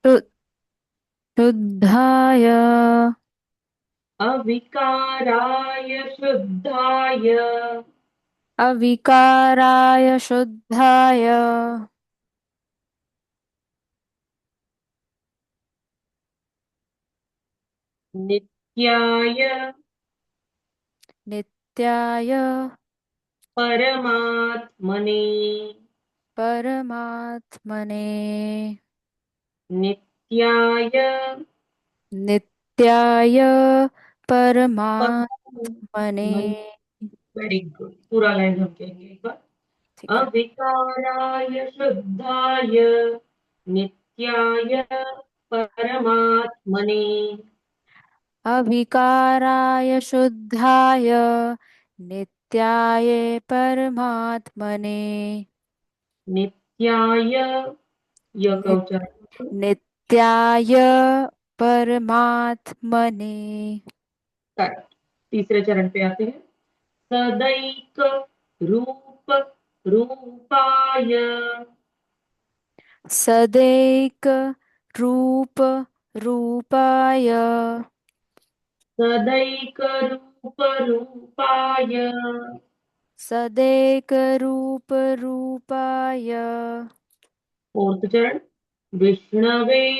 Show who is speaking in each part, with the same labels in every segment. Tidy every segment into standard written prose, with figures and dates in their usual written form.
Speaker 1: शु- शुद्धाय
Speaker 2: अविकाराय शुद्धाय
Speaker 1: अविकाराय शुद्धाय
Speaker 2: नित्याय
Speaker 1: नित्याय
Speaker 2: परमात्मने।
Speaker 1: परमात्मने
Speaker 2: नित्याय
Speaker 1: नित्याय परमात्मने।
Speaker 2: परमात्मने। वेरी गुड, पूरा लाइन हम कहेंगे एक बार।
Speaker 1: ठीक है।
Speaker 2: अविकाराय शुद्धाय नित्याय परमात्मने।
Speaker 1: अविकाराय शुद्धाय नित्याय परमात्मने।
Speaker 2: नित्याय, य का
Speaker 1: नि,
Speaker 2: उच्चारण करो।
Speaker 1: नित्याय परमात्मने।
Speaker 2: करेक्ट। तीसरे चरण पे आते हैं। सदैक रूप रूपाय।
Speaker 1: सदैक रूप रूपाय
Speaker 2: सदैक रूप रूपाय।
Speaker 1: सदैक रूप रूपाय
Speaker 2: फोर्थ चरण। विष्णवे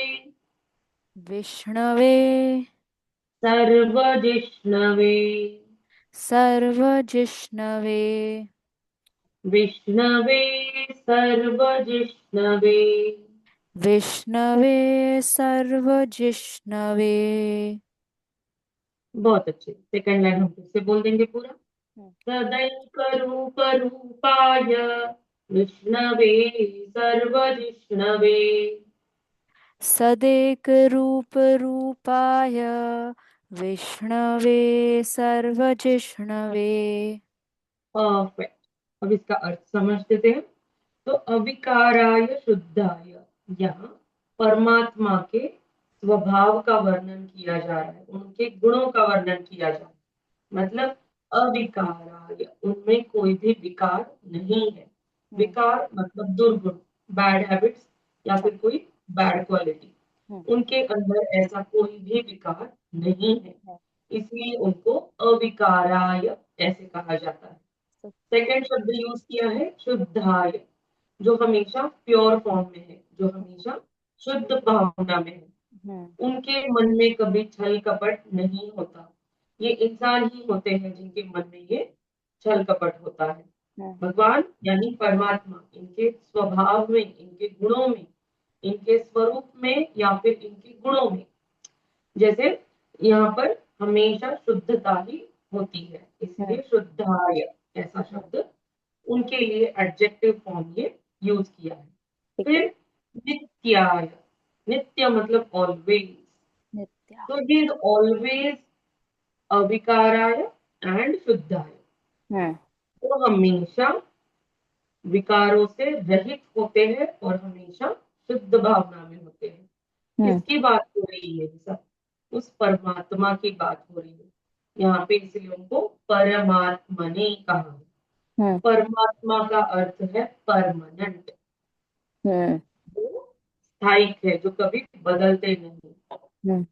Speaker 1: विष्णवे
Speaker 2: सर्वजिष्णवे।
Speaker 1: सर्वजिष्णवे
Speaker 2: विष्णवे सर्वजिष्णवे।
Speaker 1: विष्णवे सर्वजिष्णवे।
Speaker 2: बहुत अच्छे। सेकंड लाइन हम फिर से बोल देंगे पूरा। सदैक रूप रूपाय विष्णवे सर्वजिष्णवे।
Speaker 1: सदैक रूप रूपाय विष्णवे सर्वजिष्णवे।
Speaker 2: परफेक्ट। अब इसका अर्थ समझ लेते हैं। तो अविकाराय शुद्धाय, यहाँ परमात्मा के स्वभाव का वर्णन किया जा रहा है, उनके गुणों का वर्णन किया जा रहा है। मतलब अविकाराय, उनमें कोई भी विकार नहीं है।
Speaker 1: हम्म।
Speaker 2: विकार मतलब दुर्गुण, बैड हैबिट्स या
Speaker 1: अच्छा।
Speaker 2: फिर कोई बैड क्वालिटी।
Speaker 1: हम्म।
Speaker 2: उनके अंदर ऐसा कोई भी विकार नहीं है,
Speaker 1: हम्म।
Speaker 2: इसलिए उनको अविकाराय ऐसे कहा जाता है। सेकंड शब्द यूज किया है शुद्धाय, जो हमेशा प्योर फॉर्म में है, जो हमेशा शुद्ध भावना में है।
Speaker 1: हम्म।
Speaker 2: उनके मन में कभी छल कपट नहीं होता। ये इंसान ही होते हैं जिनके मन में ये छल कपट होता है।
Speaker 1: हम्म।
Speaker 2: भगवान यानी परमात्मा, इनके स्वभाव में, इनके गुणों में, इनके स्वरूप में या फिर इनके गुणों में, जैसे यहाँ पर हमेशा शुद्धता ही होती है,
Speaker 1: हम्म।
Speaker 2: इसलिए शुद्धाय ऐसा
Speaker 1: हम्म।
Speaker 2: शब्द उनके लिए एडजेक्टिव फॉर्म ये यूज किया है।
Speaker 1: ठीक है।
Speaker 2: फिर नित्याय, नित्य मतलब ऑलवेज।
Speaker 1: नित्या।
Speaker 2: तो ही इज ऑलवेज अविकाराय एंड शुद्धाय।
Speaker 1: हम्म।
Speaker 2: तो हमेशा विकारों से रहित होते हैं और हमेशा शुद्ध भावना में होते हैं।
Speaker 1: हम्म।
Speaker 2: किसकी बात हो रही है सब? उस परमात्मा की बात हो रही है यहाँ पे, इसलिए उनको परमात्मने कहा है।
Speaker 1: हम्म।
Speaker 2: परमात्मा का अर्थ है परमानेंट,
Speaker 1: हम्म।
Speaker 2: जो स्थायिक है, जो कभी बदलते नहीं।
Speaker 1: हम्म।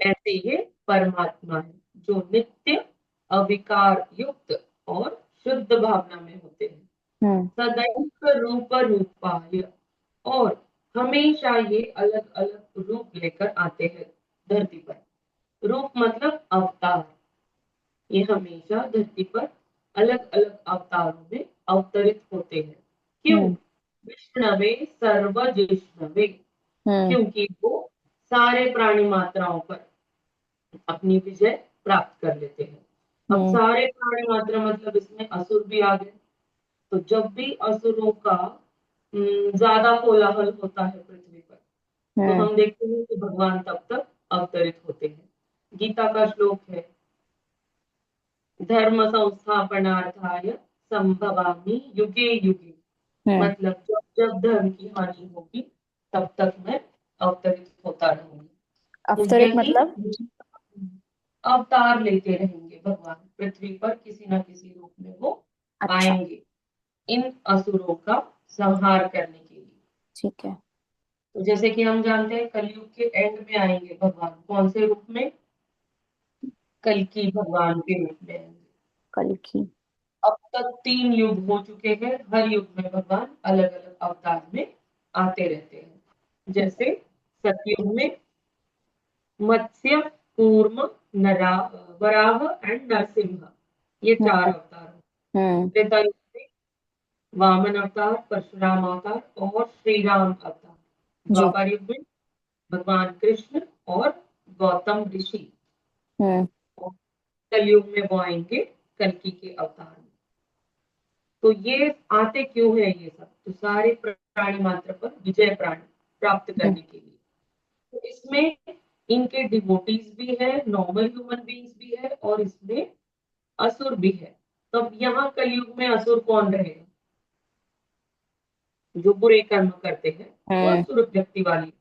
Speaker 2: ऐसे ये परमात्मा है जो नित्य, अविकार युक्त और शुद्ध भावना में होते हैं।
Speaker 1: हम्म।
Speaker 2: सदैव रूप रूपाय, और हमेशा ये अलग अलग रूप लेकर आते हैं धरती पर। रूप मतलब अवतार। ये हमेशा धरती पर अलग अलग अवतारों में अवतरित होते हैं। क्यों?
Speaker 1: हम्म।
Speaker 2: विष्णवे सर्वजिष्णवे,
Speaker 1: हम्म।
Speaker 2: क्योंकि वो सारे प्राणी मात्राओं पर अपनी विजय प्राप्त कर लेते हैं। अब
Speaker 1: हम्म।
Speaker 2: सारे प्राणी मात्रा मतलब इसमें असुर भी आ गए। तो जब भी असुरों का ज्यादा कोलाहल होता है पृथ्वी पर, तो
Speaker 1: हम्म।
Speaker 2: हम देखते हैं कि भगवान तब तक अवतरित होते हैं। गीता का श्लोक है, धर्म संस्थापनार्थाय संभवामि युगे युगे।
Speaker 1: हम्म।
Speaker 2: मतलब जब जब धर्म की हानि होगी, तब तक मैं अवतरित होता रहूंगी। तो
Speaker 1: अवतरित
Speaker 2: यही
Speaker 1: मतलब?
Speaker 2: अवतार लेते रहेंगे भगवान पृथ्वी पर, किसी ना किसी रूप में वो
Speaker 1: अच्छा।
Speaker 2: आएंगे इन असुरों का संहार करने के लिए।
Speaker 1: ठीक है।
Speaker 2: तो जैसे कि हम जानते हैं कलयुग के एंड में आएंगे भगवान, कौन से रूप में? कल्कि भगवान के रूप में आएंगे।
Speaker 1: कल की।
Speaker 2: अब तक 3 युग हो चुके हैं, हर युग में भगवान अलग अलग अवतार में आते रहते हैं। जैसे सतयुग में मत्स्य, कूर्म, नरा वराह एंड नरसिंह, ये 4 अवतार हैं।
Speaker 1: हम्म।
Speaker 2: त्रेता युग में वामन अवतार, परशुराम अवतार और श्री राम अवतार।
Speaker 1: जी।
Speaker 2: द्वापर युग में भगवान कृष्ण और गौतम ऋषि।
Speaker 1: हम्म।
Speaker 2: और कलयुग में वो आएंगे कल्कि के अवतार में। तो ये आते क्यों है ये सब? तो सारे प्राणी मात्र पर विजय प्राणी प्राप्त
Speaker 1: हम्म।
Speaker 2: करने के लिए। तो इसमें इनके डिवोटीज भी है, नॉर्मल ह्यूमन बीइंग्स भी है, और इसमें असुर भी है। तो अब यहाँ कलयुग में असुर कौन रहेगा? जो बुरे कर्म करते हैं, वो
Speaker 1: हम्म।
Speaker 2: असुर व्यक्ति वाली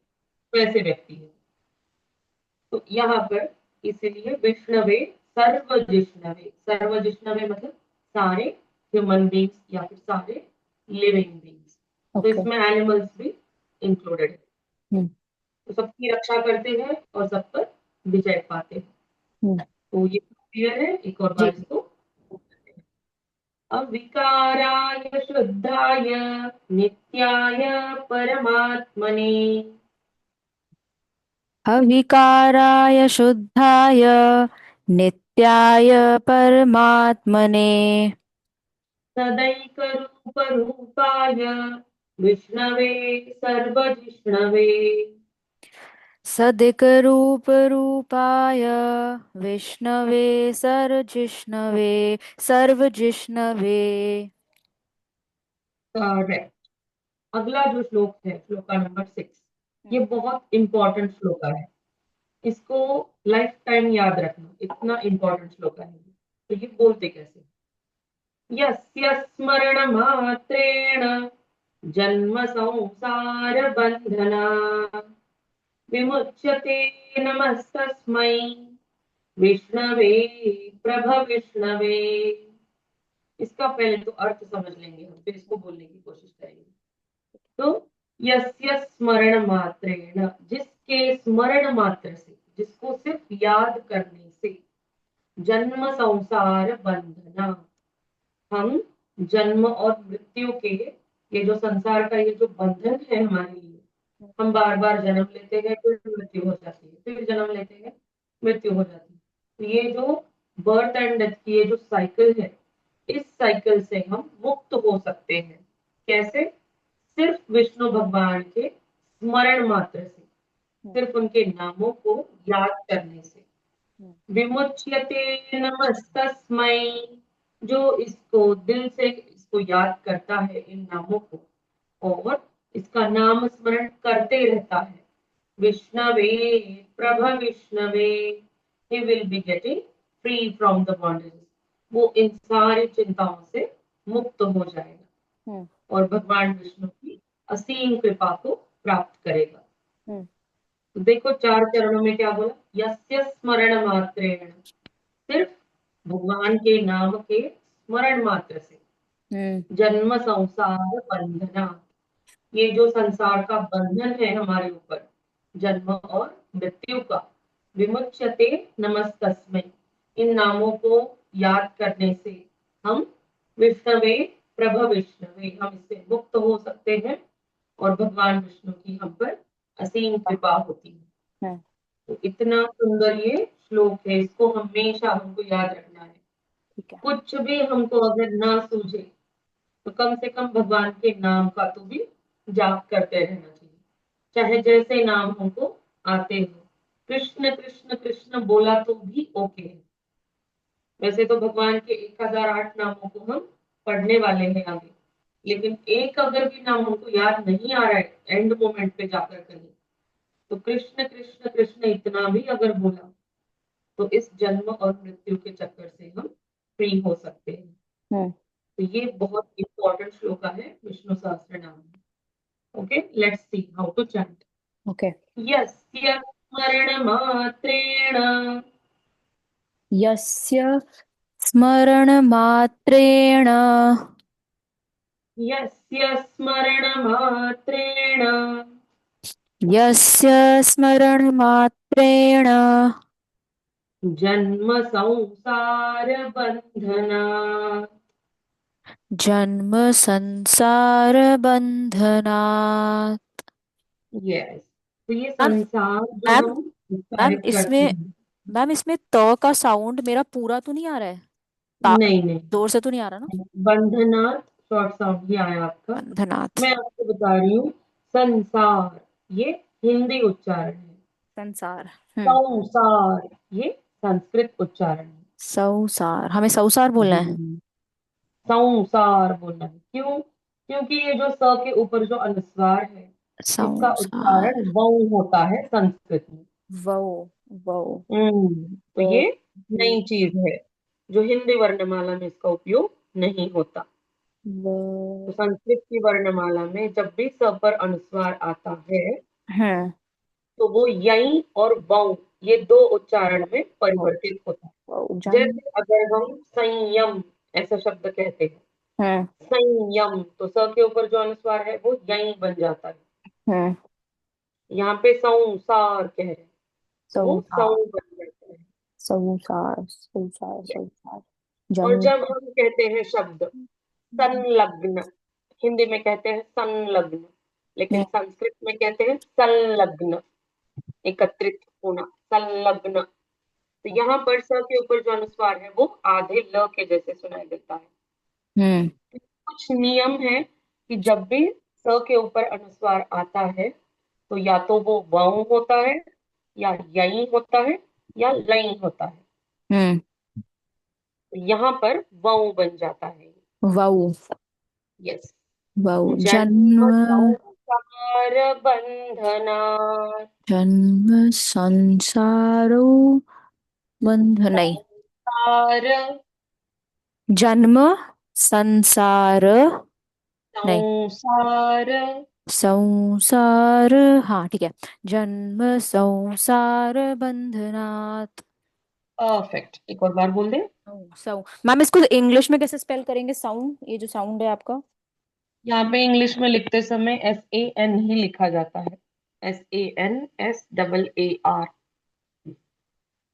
Speaker 2: वैसे व्यक्ति है। तो यहाँ पर इसलिए विष्णवे सर्वजिष्णवे, सर्वजिष्णवे मतलब सारे ह्यूमन बींग्स या फिर सारे लिविंग बींग्स। तो
Speaker 1: ओके।
Speaker 2: इसमें एनिमल्स भी इंक्लूडेड है।
Speaker 1: हम्म।
Speaker 2: तो सबकी रक्षा करते हैं और सब पर विजय पाते हैं।
Speaker 1: हम्म।
Speaker 2: तो ये क्लियर है, एक और
Speaker 1: जी।
Speaker 2: बार इसको अविकाराय शुद्धाय नित्याय परमात्मने
Speaker 1: अविकाराय शुद्धाय नित्याय परमात्मने
Speaker 2: सदैकरूपरूपाय विष्णवे सर्वजिष्णवे
Speaker 1: सदिकरूपरूपाय विष्णवे सर्वजिष्णवे सर्वजिष्णवे।
Speaker 2: करेक्ट। अगला जो श्लोक है, श्लोका नंबर 6, ये बहुत इंपॉर्टेंट श्लोका है। इसको लाइफ टाइम याद रखना, इतना इंपॉर्टेंट श्लोका है। तो ये बोलते कैसे? यस्य स्मरणमात्रेण जन्म संसार बंधना विमुच्यते नमस्तस्मै विष्णवे प्रभ विष्णवे। इसका पहले तो अर्थ समझ लेंगे हम, फिर इसको बोलने की कोशिश करेंगे। तो यस्य स्मरण मात्रेण, जिसके स्मरण मात्र से, जिसको सिर्फ याद करने से, जन्म संसार बंधना, हम जन्म और मृत्यु के, ये जो संसार का ये जो बंधन है हमारे लिए, हम बार बार जन्म लेते हैं फिर मृत्यु हो जाती है, फिर जन्म लेते हैं मृत्यु हो जाती है। तो ये जो बर्थ एंड डेथ की ये जो साइकिल है, इस साइकिल से हम मुक्त हो सकते हैं। कैसे? सिर्फ विष्णु भगवान के स्मरण मात्र से, सिर्फ उनके नामों को याद करने से। विमुच्यते नमस्तस्मै, जो इसको दिल से इसको याद करता है इन नामों को, और इसका नाम स्मरण करते रहता है, विष्णवे प्रभ विष्णवे, he will be getting free from the bondages, वो इन सारी चिंताओं से मुक्त हो जाएगा
Speaker 1: हम्म।
Speaker 2: और भगवान विष्णु की असीम कृपा को प्राप्त करेगा।
Speaker 1: हम्म।
Speaker 2: तो देखो 4 चरणों में क्या बोला? यस्य स्मरण मात्रेण, सिर्फ भगवान के नाम के स्मरण मात्र से,
Speaker 1: हम्म।
Speaker 2: जन्म संसार बंधना, ये जो संसार का बंधन है हमारे ऊपर, जन्म और मृत्यु का, विमुच्यते नमस्तस्मै, इन नामों को याद करने से हम विष्णवे प्रभ विष्णवे, हम इससे मुक्त हो सकते हैं और भगवान विष्णु की हम पर असीम कृपा होती है।
Speaker 1: हम्म।
Speaker 2: तो इतना सुंदर ये श्लोक है, इसको हमेशा हमको याद रखना है।
Speaker 1: ठीक है।
Speaker 2: कुछ भी हमको अगर ना सूझे तो कम से कम भगवान के नाम का तो भी जाप करते रहना चाहिए, चाहे जैसे नाम हमको आते हो। कृष्ण कृष्ण कृष्ण बोला तो भी ओके है। वैसे तो भगवान के 1008 नामों को हम पढ़ने वाले हैं आगे, लेकिन एक अगर भी नाम हमको याद नहीं आ रहा है एंड मोमेंट पे जाकर कहीं, तो कृष्ण कृष्ण कृष्ण इतना भी अगर बोला, तो इस जन्म और मृत्यु के चक्कर से हम फ्री हो सकते हैं।
Speaker 1: हम्म।
Speaker 2: तो ये बहुत इंपॉर्टेंट श्लोका है विष्णु सहस्त्र नाम में। Okay, let's see how to chant.
Speaker 1: Okay.
Speaker 2: यस्य स्मरण मात्रेण,
Speaker 1: यस्य स्मरणमात्रेण
Speaker 2: यस्य स्मरण मात्रेण
Speaker 1: यस्य स्मरणमात्रेण
Speaker 2: जन्म संसार बंधना।
Speaker 1: जन्म संसारबन्धनात्।
Speaker 2: यस, तो ये
Speaker 1: मैम
Speaker 2: संसार जो
Speaker 1: मैम
Speaker 2: हम
Speaker 1: मैम
Speaker 2: विस्तारित करते
Speaker 1: इसमें
Speaker 2: हैं।
Speaker 1: मैम इसमें त का साउंड मेरा पूरा तो नहीं आ रहा है? ता
Speaker 2: नहीं नहीं,
Speaker 1: जोर से तो नहीं आ रहा ना?
Speaker 2: बंधनात् शॉर्ट साउंड ही आया आपका।
Speaker 1: बंधनात्।
Speaker 2: मैं आपको बता रही हूँ, संसार ये हिंदी उच्चारण है,
Speaker 1: संसार। हम्म।
Speaker 2: संसार ये संस्कृत उच्चारण है।
Speaker 1: सौसार, हमें सौसार बोलना है।
Speaker 2: हम्म, संसार बोलना है, क्यों? क्योंकि ये जो स के ऊपर जो अनुस्वार है, इसका
Speaker 1: संसार।
Speaker 2: उच्चारण वौ होता है संस्कृत में।
Speaker 1: वो वो
Speaker 2: तो
Speaker 1: वो
Speaker 2: ये नई चीज है, जो हिंदी वर्णमाला में इसका उपयोग नहीं होता। तो
Speaker 1: वो।
Speaker 2: संस्कृत की वर्णमाला में जब भी स पर अनुस्वार आता है,
Speaker 1: हम्म।
Speaker 2: तो वो यई और वौ, ये दो उच्चारण में
Speaker 1: वो
Speaker 2: परिवर्तित होता है।
Speaker 1: वो जन।
Speaker 2: जैसे अगर हम संयम ऐसा शब्द कहते हैं,
Speaker 1: हम्म।
Speaker 2: संयम, तो स के ऊपर जो अनुस्वार है वो यई बन जाता है।
Speaker 1: हम्म।
Speaker 2: यहाँ पे संसार कह रहे हैं, तो वो सौ
Speaker 1: सौसार।
Speaker 2: बन जाता है।
Speaker 1: सौसार सौसार
Speaker 2: Yes.
Speaker 1: सौसार।
Speaker 2: और
Speaker 1: जन।
Speaker 2: जब हम कहते हैं शब्द संलग्न, हिंदी में कहते हैं संलग्न, लेकिन
Speaker 1: हम्म।
Speaker 2: संस्कृत में कहते हैं संलग्न, एकत्रित होना, संलग्न। तो यहाँ पर स के ऊपर जो अनुस्वार है वो आधे ल के जैसे सुनाई देता है।
Speaker 1: हम्म।
Speaker 2: कुछ नियम है कि जब भी स के ऊपर अनुस्वार आता है, तो या तो वो वाऊ होता है, या यई होता है, या लई होता है।
Speaker 1: हम्म।
Speaker 2: तो यहाँ पर वाऊ बन जाता है।
Speaker 1: वाउ।
Speaker 2: यस।
Speaker 1: वाउ जन्म।
Speaker 2: जन्म संसार बंधना।
Speaker 1: जन्म संसारो बंध नहीं।
Speaker 2: संसार,
Speaker 1: जन्म संसार नहीं।
Speaker 2: संसार।
Speaker 1: संसार। हाँ ठीक है। जन्म संसार बंधनात्।
Speaker 2: परफेक्ट, एक और बार बोल दे।
Speaker 1: सौ। मैम इसको इंग्लिश में कैसे स्पेल करेंगे? साउंड, ये जो साउंड है आपका।
Speaker 2: यहाँ पे इंग्लिश में लिखते समय SAN ही लिखा जाता है, SANSAAR।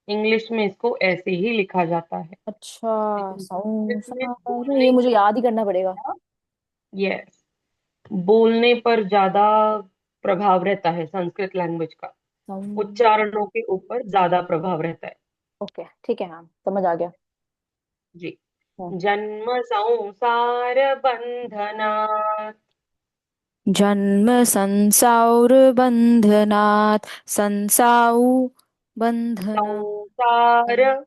Speaker 2: इंग्लिश में इसको ऐसे ही लिखा जाता है,
Speaker 1: अच्छा।
Speaker 2: लेकिन संस्कृत में
Speaker 1: संसार, ये
Speaker 2: बोलने
Speaker 1: मुझे
Speaker 2: पर
Speaker 1: याद ही करना पड़ेगा।
Speaker 2: ज्यादा, यस, बोलने पर ज्यादा प्रभाव रहता है संस्कृत लैंग्वेज का,
Speaker 1: सं।
Speaker 2: उच्चारणों के ऊपर ज्यादा प्रभाव रहता है।
Speaker 1: ओके ठीक है, हाँ समझ आ गया।
Speaker 2: जी।
Speaker 1: हाँ।
Speaker 2: जन्म संसार बंधना।
Speaker 1: जन्म संसार बंधनात्। संसाउ बंधना।
Speaker 2: संसार,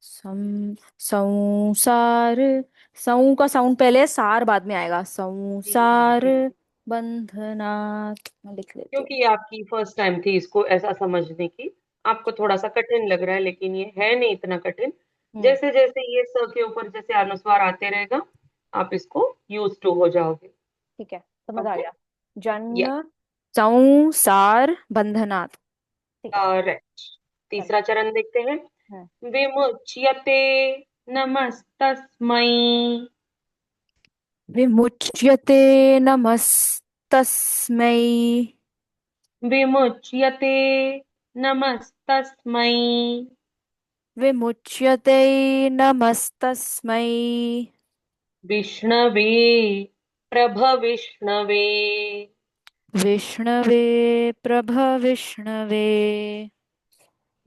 Speaker 1: सं संसार। सौ का साउंड पहले है, सार बाद में आएगा।
Speaker 2: जी जी
Speaker 1: संसार
Speaker 2: जी,
Speaker 1: बंधनात्, मैं लिख लेती हूँ।
Speaker 2: क्योंकि ये आपकी फर्स्ट टाइम थी इसको ऐसा समझने की, आपको थोड़ा सा कठिन लग रहा है, लेकिन ये है नहीं इतना कठिन।
Speaker 1: हम्म।
Speaker 2: जैसे जैसे ये स के ऊपर जैसे अनुस्वार आते रहेगा, आप इसको यूज टू हो जाओगे।
Speaker 1: ठीक है, समझ आ
Speaker 2: ओके।
Speaker 1: गया।
Speaker 2: या,
Speaker 1: जन्म संसार बंधनात्। ठीक है।
Speaker 2: करेक्ट।
Speaker 1: चलो।
Speaker 2: तीसरा चरण देखते हैं।
Speaker 1: हम्म।
Speaker 2: विमुच्यते नमस्तस्मै।
Speaker 1: विमुच्यते नमस्तस्मै।
Speaker 2: विमुच्यते नमस्तस्मै।
Speaker 1: विमुच्यते नमस्तस्मै।
Speaker 2: विष्णवे प्रभविष्णवे।
Speaker 1: विष्णवे प्रभविष्णवे।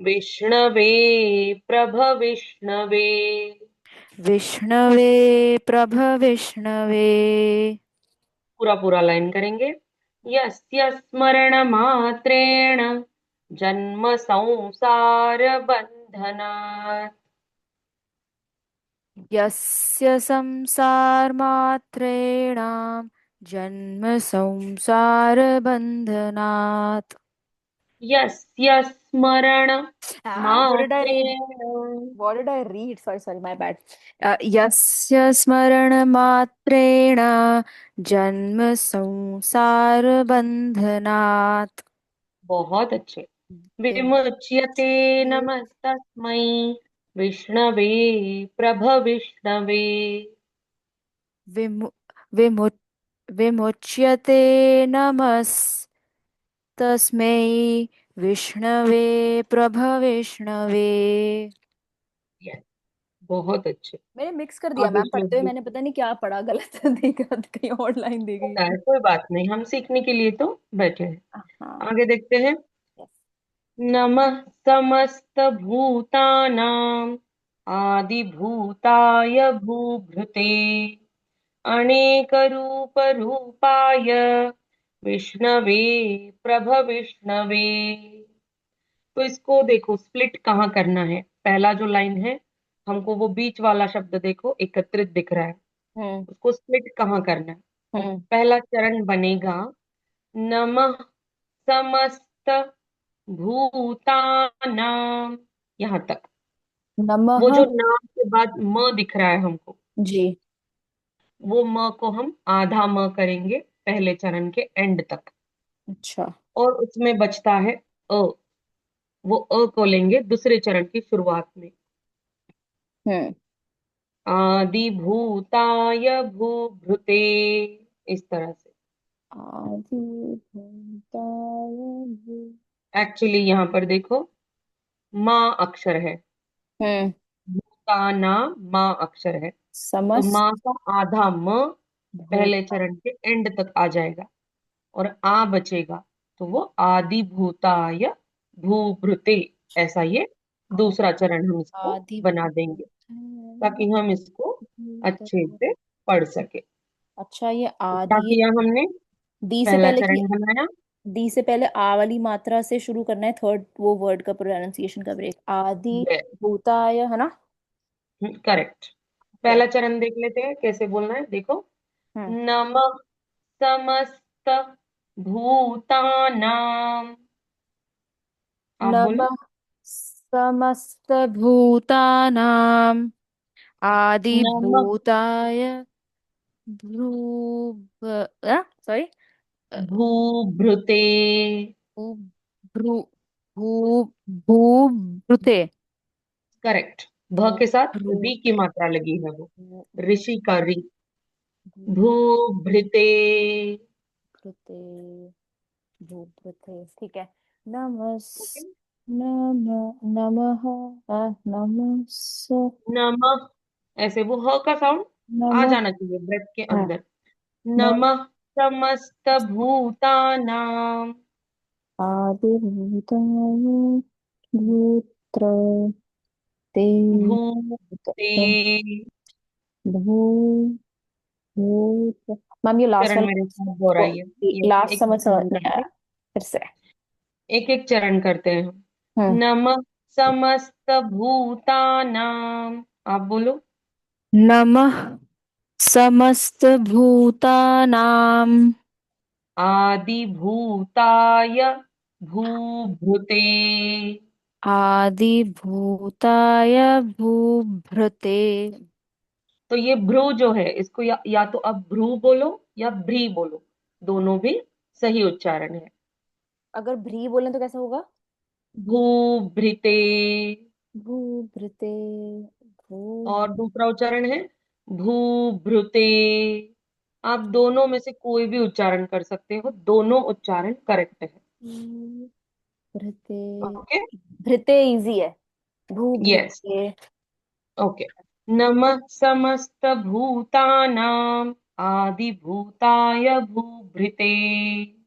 Speaker 2: विष्णवे प्रभविष्णवे।
Speaker 1: विष्णवे प्रभविष्णवे।
Speaker 2: पूरा पूरा लाइन करेंगे। यस्य स्मरण मात्रेण जन्म संसार बंधनात्।
Speaker 1: यस्य संसारमात्रेण जन्म संसारबन्धनात्।
Speaker 2: यस्य स्मरण
Speaker 1: What did I read?
Speaker 2: मात्रेण।
Speaker 1: What did I read? Sorry, my bad. यस्य स्मरणमात्रेण जन्म संसारबन्धनात्।
Speaker 2: बहुत अच्छे।
Speaker 1: विम-
Speaker 2: विमुच्यते नमस्तस्मै विष्णवे प्रभविष्णवे।
Speaker 1: विमु विमु विमुच्यते नमस्तस्मै तस्मै विष्णवे प्रभविष्णवे।
Speaker 2: Yes, बहुत अच्छे।
Speaker 1: मैंने मिक्स कर दिया
Speaker 2: अब
Speaker 1: मैम,
Speaker 2: इस श्लोक
Speaker 1: पढ़ते हुए मैंने
Speaker 2: देखो।
Speaker 1: पता नहीं क्या पढ़ा, गलत देखा तो कहीं और लाइन दे गई।
Speaker 2: होता है, कोई बात नहीं, हम सीखने के लिए तो बैठे हैं।
Speaker 1: हाँ।
Speaker 2: आगे देखते हैं।
Speaker 1: यस।
Speaker 2: नमः समस्तभूतानां आदिभूताय भूभृते अनेकरूपरूपाय विष्णवे प्रभविष्णवे। तो इसको देखो, स्प्लिट कहाँ करना है। पहला जो लाइन है, हमको वो बीच वाला शब्द देखो, एकत्रित दिख रहा है।
Speaker 1: हम्म।
Speaker 2: उसको स्प्लिट कहाँ करना है? तो
Speaker 1: हम्म।
Speaker 2: पहला चरण बनेगा नमः समस्त भूतानां, यहाँ तक। वो
Speaker 1: नमः।
Speaker 2: जो नाम के बाद म दिख रहा है हमको,
Speaker 1: जी।
Speaker 2: वो म को हम आधा म करेंगे पहले चरण के एंड तक।
Speaker 1: अच्छा।
Speaker 2: और उसमें बचता है अ। वो अ को लेंगे दूसरे चरण की शुरुआत में।
Speaker 1: हम्म।
Speaker 2: आदिभूताय भूभृते, इस तरह से।
Speaker 1: आदिभूताय
Speaker 2: एक्चुअली यहाँ पर देखो, माँ अक्षर है।
Speaker 1: हम्म।
Speaker 2: भूताना माँ अक्षर है। तो
Speaker 1: समस्त
Speaker 2: माँ का आधा म पहले
Speaker 1: भूता।
Speaker 2: चरण के एंड तक आ जाएगा और आ बचेगा। तो वो आदि भूताय भूभृते, ऐसा ये दूसरा चरण हम इसको बना देंगे, ताकि हम इसको अच्छे
Speaker 1: आदिभूताय।
Speaker 2: से पढ़ सके।
Speaker 1: अच्छा, ये
Speaker 2: तो क्या
Speaker 1: आदि
Speaker 2: किया हमने?
Speaker 1: दी से
Speaker 2: पहला
Speaker 1: पहले की,
Speaker 2: चरण बनाया।
Speaker 1: दी से पहले आ वाली मात्रा से शुरू करना है, थर्ड वो वर्ड का प्रोनाउंसिएशन का ब्रेक, आदि भूताय, है ना?
Speaker 2: करेक्ट।
Speaker 1: क्या?
Speaker 2: पहला चरण देख लेते हैं कैसे बोलना है, देखो।
Speaker 1: हम्म।
Speaker 2: नमः समस्त भूतानां, आप बोलो।
Speaker 1: नमः समस्तभूतानां
Speaker 2: नमः
Speaker 1: आदिभूताय भ्रू, सॉरी,
Speaker 2: भूभृते।
Speaker 1: भ्रू, भू, भूभृते।
Speaker 2: करेक्ट। भ के साथ री की
Speaker 1: भूभृते।
Speaker 2: मात्रा लगी है, वो
Speaker 1: भू-
Speaker 2: ऋषि का री।
Speaker 1: भू-
Speaker 2: भूभृते।
Speaker 1: भूभृते। भूभृते, ठीक है। नमस्
Speaker 2: ओके।
Speaker 1: नम नमः नमस्
Speaker 2: नमः, ऐसे वो ह का साउंड आ
Speaker 1: नमः।
Speaker 2: जाना चाहिए ब्रेथ के
Speaker 1: हाँ।
Speaker 2: अंदर।
Speaker 1: नम
Speaker 2: नमः समस्त भूतानां
Speaker 1: आदिभूताय भूत्र ते
Speaker 2: भूते।
Speaker 1: भू भूत। मैम, ये लास्ट
Speaker 2: चरण
Speaker 1: वाला
Speaker 2: मेरे साथ दोहराइए। यस,
Speaker 1: लास्ट
Speaker 2: एक एक
Speaker 1: समझ समझ
Speaker 2: चरण
Speaker 1: नहीं आया,
Speaker 2: करते,
Speaker 1: फिर से।
Speaker 2: एक एक चरण करते हैं हम।
Speaker 1: हम्म।
Speaker 2: नमः समस्त भूतानां, आप बोलो।
Speaker 1: नमः समस्तभूतानां
Speaker 2: आदिभूताय भूभृते।
Speaker 1: आदिभूताय भूभृते।
Speaker 2: तो ये भ्रू जो है, इसको या तो आप भ्रू बोलो या भ्री बोलो, दोनों भी सही उच्चारण है।
Speaker 1: अगर भ्री बोलें तो कैसा होगा?
Speaker 2: भूभृते।
Speaker 1: भूभृते। भू
Speaker 2: और दूसरा उच्चारण है भूभृते। आप दोनों में से कोई भी उच्चारण कर सकते हो, दोनों उच्चारण करेक्ट है।
Speaker 1: भृते।
Speaker 2: ओके।
Speaker 1: भृते इजी है।
Speaker 2: यस।
Speaker 1: भूभृते।
Speaker 2: ओके। नमः समस्त भूतानां आदिभूताय भूभृते।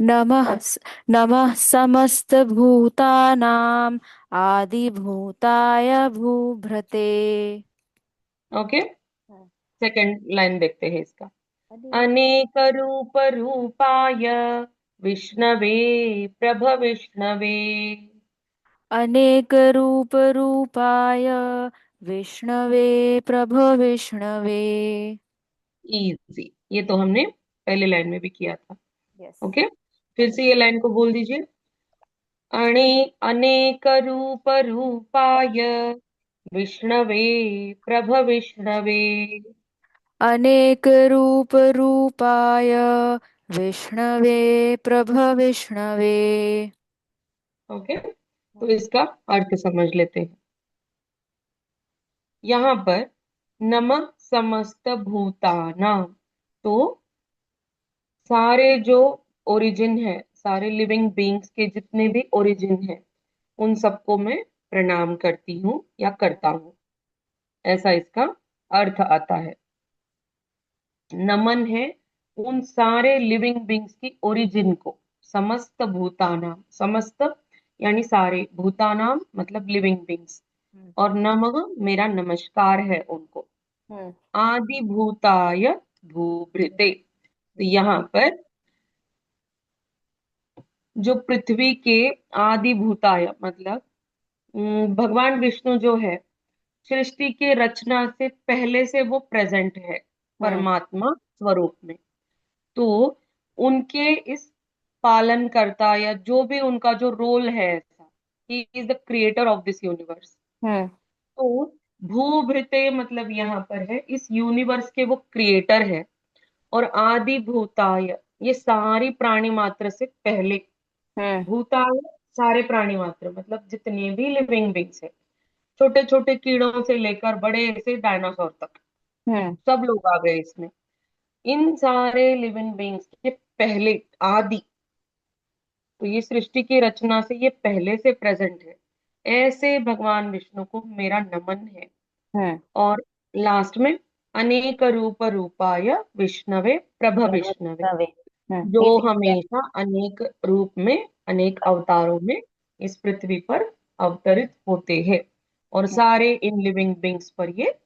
Speaker 1: नमः समस्तभूतानां आदिभूताय भूभृते।
Speaker 2: ओके।
Speaker 1: हाँ।
Speaker 2: सेकंड लाइन देखते हैं इसका।
Speaker 1: आदि-
Speaker 2: अनेक रूप रूपाय विष्णवे प्रभविष्णवे।
Speaker 1: अनेक रूप रूपाय विष्णवे प्रभविष्णवे।
Speaker 2: इजी, ये तो हमने पहले लाइन में भी किया था।
Speaker 1: यस।
Speaker 2: ओके। फिर से ये लाइन को बोल दीजिए। अनेक रूप रूपाय विष्णवे प्रभविष्णवे।
Speaker 1: अनेक रूप रूपाय विष्णवे प्रभविष्णवे।
Speaker 2: ओके। तो इसका अर्थ समझ लेते हैं। यहाँ पर नमः समस्त भूतानां, तो सारे जो ओरिजिन है, सारे लिविंग बीइंग्स के जितने भी ओरिजिन है उन सबको मैं प्रणाम करती हूँ या करता हूँ, ऐसा इसका अर्थ आता है। नमन है उन सारे लिविंग बीइंग्स की ओरिजिन को, समस्त भूतानाम, समस्त यानी सारे, भूतानाम मतलब लिविंग बीइंग्स,
Speaker 1: हम्म
Speaker 2: और नमः मेरा नमस्कार है उनको।
Speaker 1: हम्म
Speaker 2: आदि भूताय भूभृते, तो यहाँ पर जो पृथ्वी के आदि भूताय मतलब भगवान विष्णु जो है, सृष्टि के रचना से पहले से वो प्रेजेंट है
Speaker 1: हम्म
Speaker 2: परमात्मा स्वरूप में। तो उनके इस पालन करता या जो भी उनका जो रोल है, ऐसा, he is the creator of this universe.
Speaker 1: Hmm
Speaker 2: तो भूभृते मतलब यहाँ पर है इस यूनिवर्स के वो क्रिएटर है। और आदि भूताय, ये सारी प्राणी मात्र से पहले,
Speaker 1: हम्म
Speaker 2: भूताय सारे प्राणी मात्र मतलब जितने भी लिविंग बींग्स है, छोटे छोटे कीड़ों से लेकर बड़े से डायनासोर तक,
Speaker 1: हम्म
Speaker 2: सब लोग आ गए इसमें। इन सारे लिविंग बींग्स के पहले, आदि, तो ये सृष्टि की रचना से ये पहले से प्रेजेंट है, ऐसे भगवान विष्णु को मेरा नमन है।
Speaker 1: हम्म
Speaker 2: और लास्ट में अनेक रूप रूपाय विष्णवे प्रभ विष्णवे,
Speaker 1: रवे
Speaker 2: जो
Speaker 1: ये फिर क्या
Speaker 2: हमेशा अनेक रूप में, अनेक अवतारों में इस पृथ्वी पर अवतरित होते हैं, और
Speaker 1: है?
Speaker 2: सारे इन लिविंग बींग्स पर ये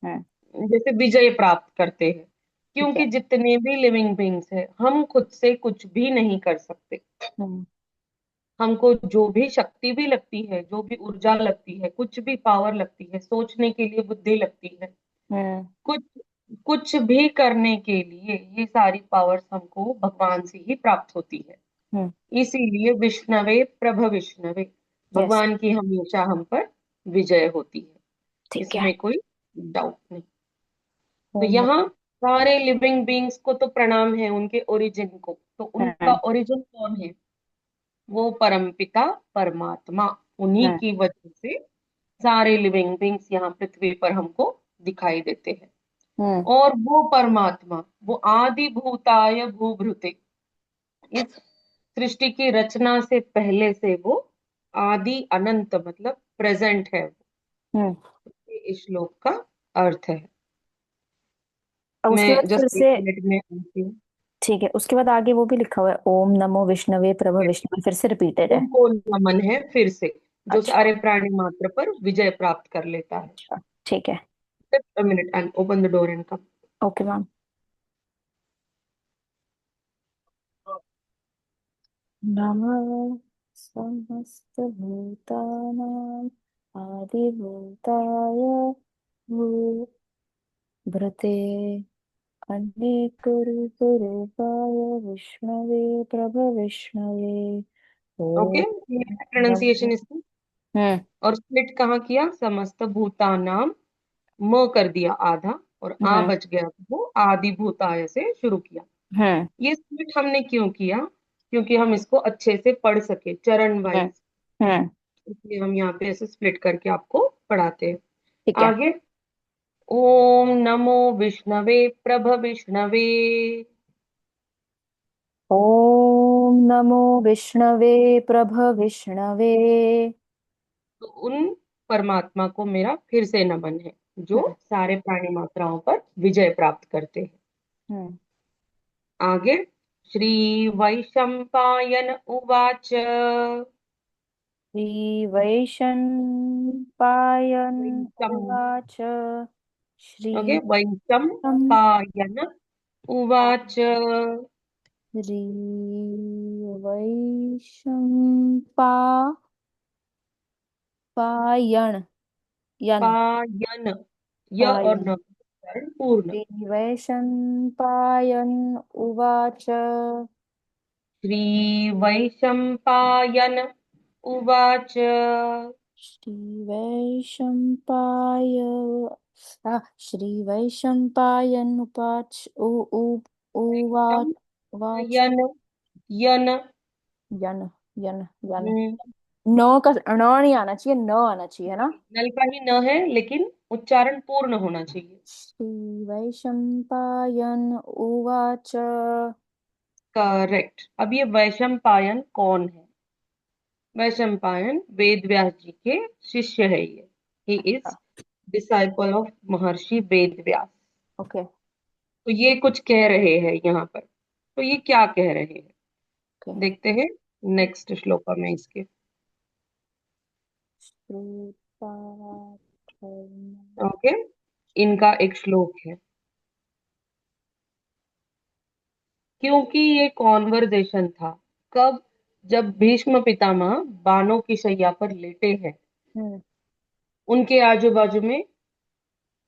Speaker 1: हम्म
Speaker 2: जैसे विजय प्राप्त करते हैं।
Speaker 1: ठीक है।
Speaker 2: क्योंकि जितने भी लिविंग बींग्स हैं, हम खुद से कुछ भी नहीं कर सकते।
Speaker 1: हम्म
Speaker 2: हमको जो भी शक्ति भी लगती है, जो भी ऊर्जा लगती है, कुछ भी पावर लगती है, सोचने के लिए बुद्धि लगती है,
Speaker 1: हम्म
Speaker 2: कुछ कुछ भी करने के लिए, ये सारी पावर्स हमको भगवान से ही प्राप्त होती है।
Speaker 1: हम्म
Speaker 2: इसीलिए विष्णवे प्रभ विष्णवे,
Speaker 1: यस
Speaker 2: भगवान की हमेशा हम पर विजय होती है,
Speaker 1: ठीक है।
Speaker 2: इसमें कोई डाउट नहीं। तो
Speaker 1: ओम
Speaker 2: यहाँ सारे लिविंग बींग्स को तो प्रणाम है उनके ओरिजिन को, तो उनका
Speaker 1: हम्म
Speaker 2: ओरिजिन कौन है? वो परमपिता परमात्मा, उन्हीं
Speaker 1: हम्म
Speaker 2: की वजह से सारे लिविंग बींग्स यहाँ पृथ्वी पर हमको दिखाई देते हैं।
Speaker 1: हम्म
Speaker 2: और वो परमात्मा, वो आदि भूताय भूभृते, इस सृष्टि की रचना से पहले से वो आदि अनंत मतलब प्रेजेंट है।
Speaker 1: हम्म
Speaker 2: ये इस श्लोक का अर्थ है।
Speaker 1: और उसके बाद
Speaker 2: मैं
Speaker 1: फिर
Speaker 2: जस्ट एक
Speaker 1: से
Speaker 2: मिनट में आती हूँ।
Speaker 1: ठीक है, उसके बाद आगे वो भी लिखा हुआ है ओम नमो विष्णवे प्रभ विष्णवे, फिर से रिपीटेड है।
Speaker 2: उनको नमन है फिर से, जो
Speaker 1: अच्छा
Speaker 2: सारे प्राणी मात्र पर विजय प्राप्त कर लेता है।
Speaker 1: अच्छा ठीक है।
Speaker 2: Just a minute and open the door and come.
Speaker 1: Okay ma'am. नमः समस्तभूतानां आदिभूताय भूभृते अनेकरूपरूपाय विष्णवे प्रभविष्णवे
Speaker 2: ओके,
Speaker 1: ओम
Speaker 2: प्रोनाउंसिएशन
Speaker 1: नमः।
Speaker 2: इसकी।
Speaker 1: हम्म
Speaker 2: और स्प्लिट कहाँ किया? समस्त भूतानाम, म कर दिया आधा, और आ
Speaker 1: हम्म
Speaker 2: बच गया, तो वो आदि भूताय से शुरू किया।
Speaker 1: हम्म
Speaker 2: ये स्प्लिट हमने क्यों किया? क्योंकि हम इसको अच्छे से पढ़ सके चरण
Speaker 1: हम्म
Speaker 2: वाइज,
Speaker 1: हम्म
Speaker 2: इसलिए हम यहाँ पे ऐसे स्प्लिट करके आपको पढ़ाते हैं।
Speaker 1: ठीक है।
Speaker 2: आगे, ओम नमो विष्णवे प्रभ विष्णवे,
Speaker 1: ओम नमो विष्णवे प्रभ विष्णवे।
Speaker 2: तो उन परमात्मा को मेरा फिर से नमन है, जो
Speaker 1: हम्म
Speaker 2: सारे प्राणी मात्राओं पर विजय प्राप्त करते हैं।
Speaker 1: हम्म
Speaker 2: आगे, श्री वैशंपायन उवाच,
Speaker 1: श्रीवैशम्पायन
Speaker 2: वैशम,
Speaker 1: उवाच श्री
Speaker 2: ओके, वैशंपायन उवाच,
Speaker 1: श्रीवैशम्पायन यन
Speaker 2: पायन, य और
Speaker 1: पायन
Speaker 2: न उच्चारण पूर्ण,
Speaker 1: श्रीवैशम्पायन उवाच
Speaker 2: श्री वैशंपायन उवाच,
Speaker 1: श्रीवैशम्पायनुपाच उवाच उवाच
Speaker 2: वैशंपायन, यन,
Speaker 1: यन यन यन
Speaker 2: हम्म,
Speaker 1: न का न नहीं आना चाहिए, न आना चाहिए, है ना।
Speaker 2: नल का ही न है, लेकिन उच्चारण पूर्ण होना चाहिए।
Speaker 1: श्रीवैशम्पायन उवाच
Speaker 2: करेक्ट। अब ये वैशंपायन कौन है? वैशंपायन वेद व्यास जी के शिष्य है ये। ही
Speaker 1: अच्छा।
Speaker 2: Is disciple of Maharshi Ved Vyas.
Speaker 1: Okay.
Speaker 2: तो ये कुछ कह रहे हैं यहाँ पर। तो ये क्या कह रहे हैं
Speaker 1: ओके।
Speaker 2: देखते हैं नेक्स्ट श्लोका में इसके। ओके, इनका एक श्लोक है। क्योंकि ये कॉन्वर्जेशन था कब? जब भीष्म पितामह बाणों की शैया पर लेटे हैं।
Speaker 1: हम्म।
Speaker 2: उनके आजू बाजू में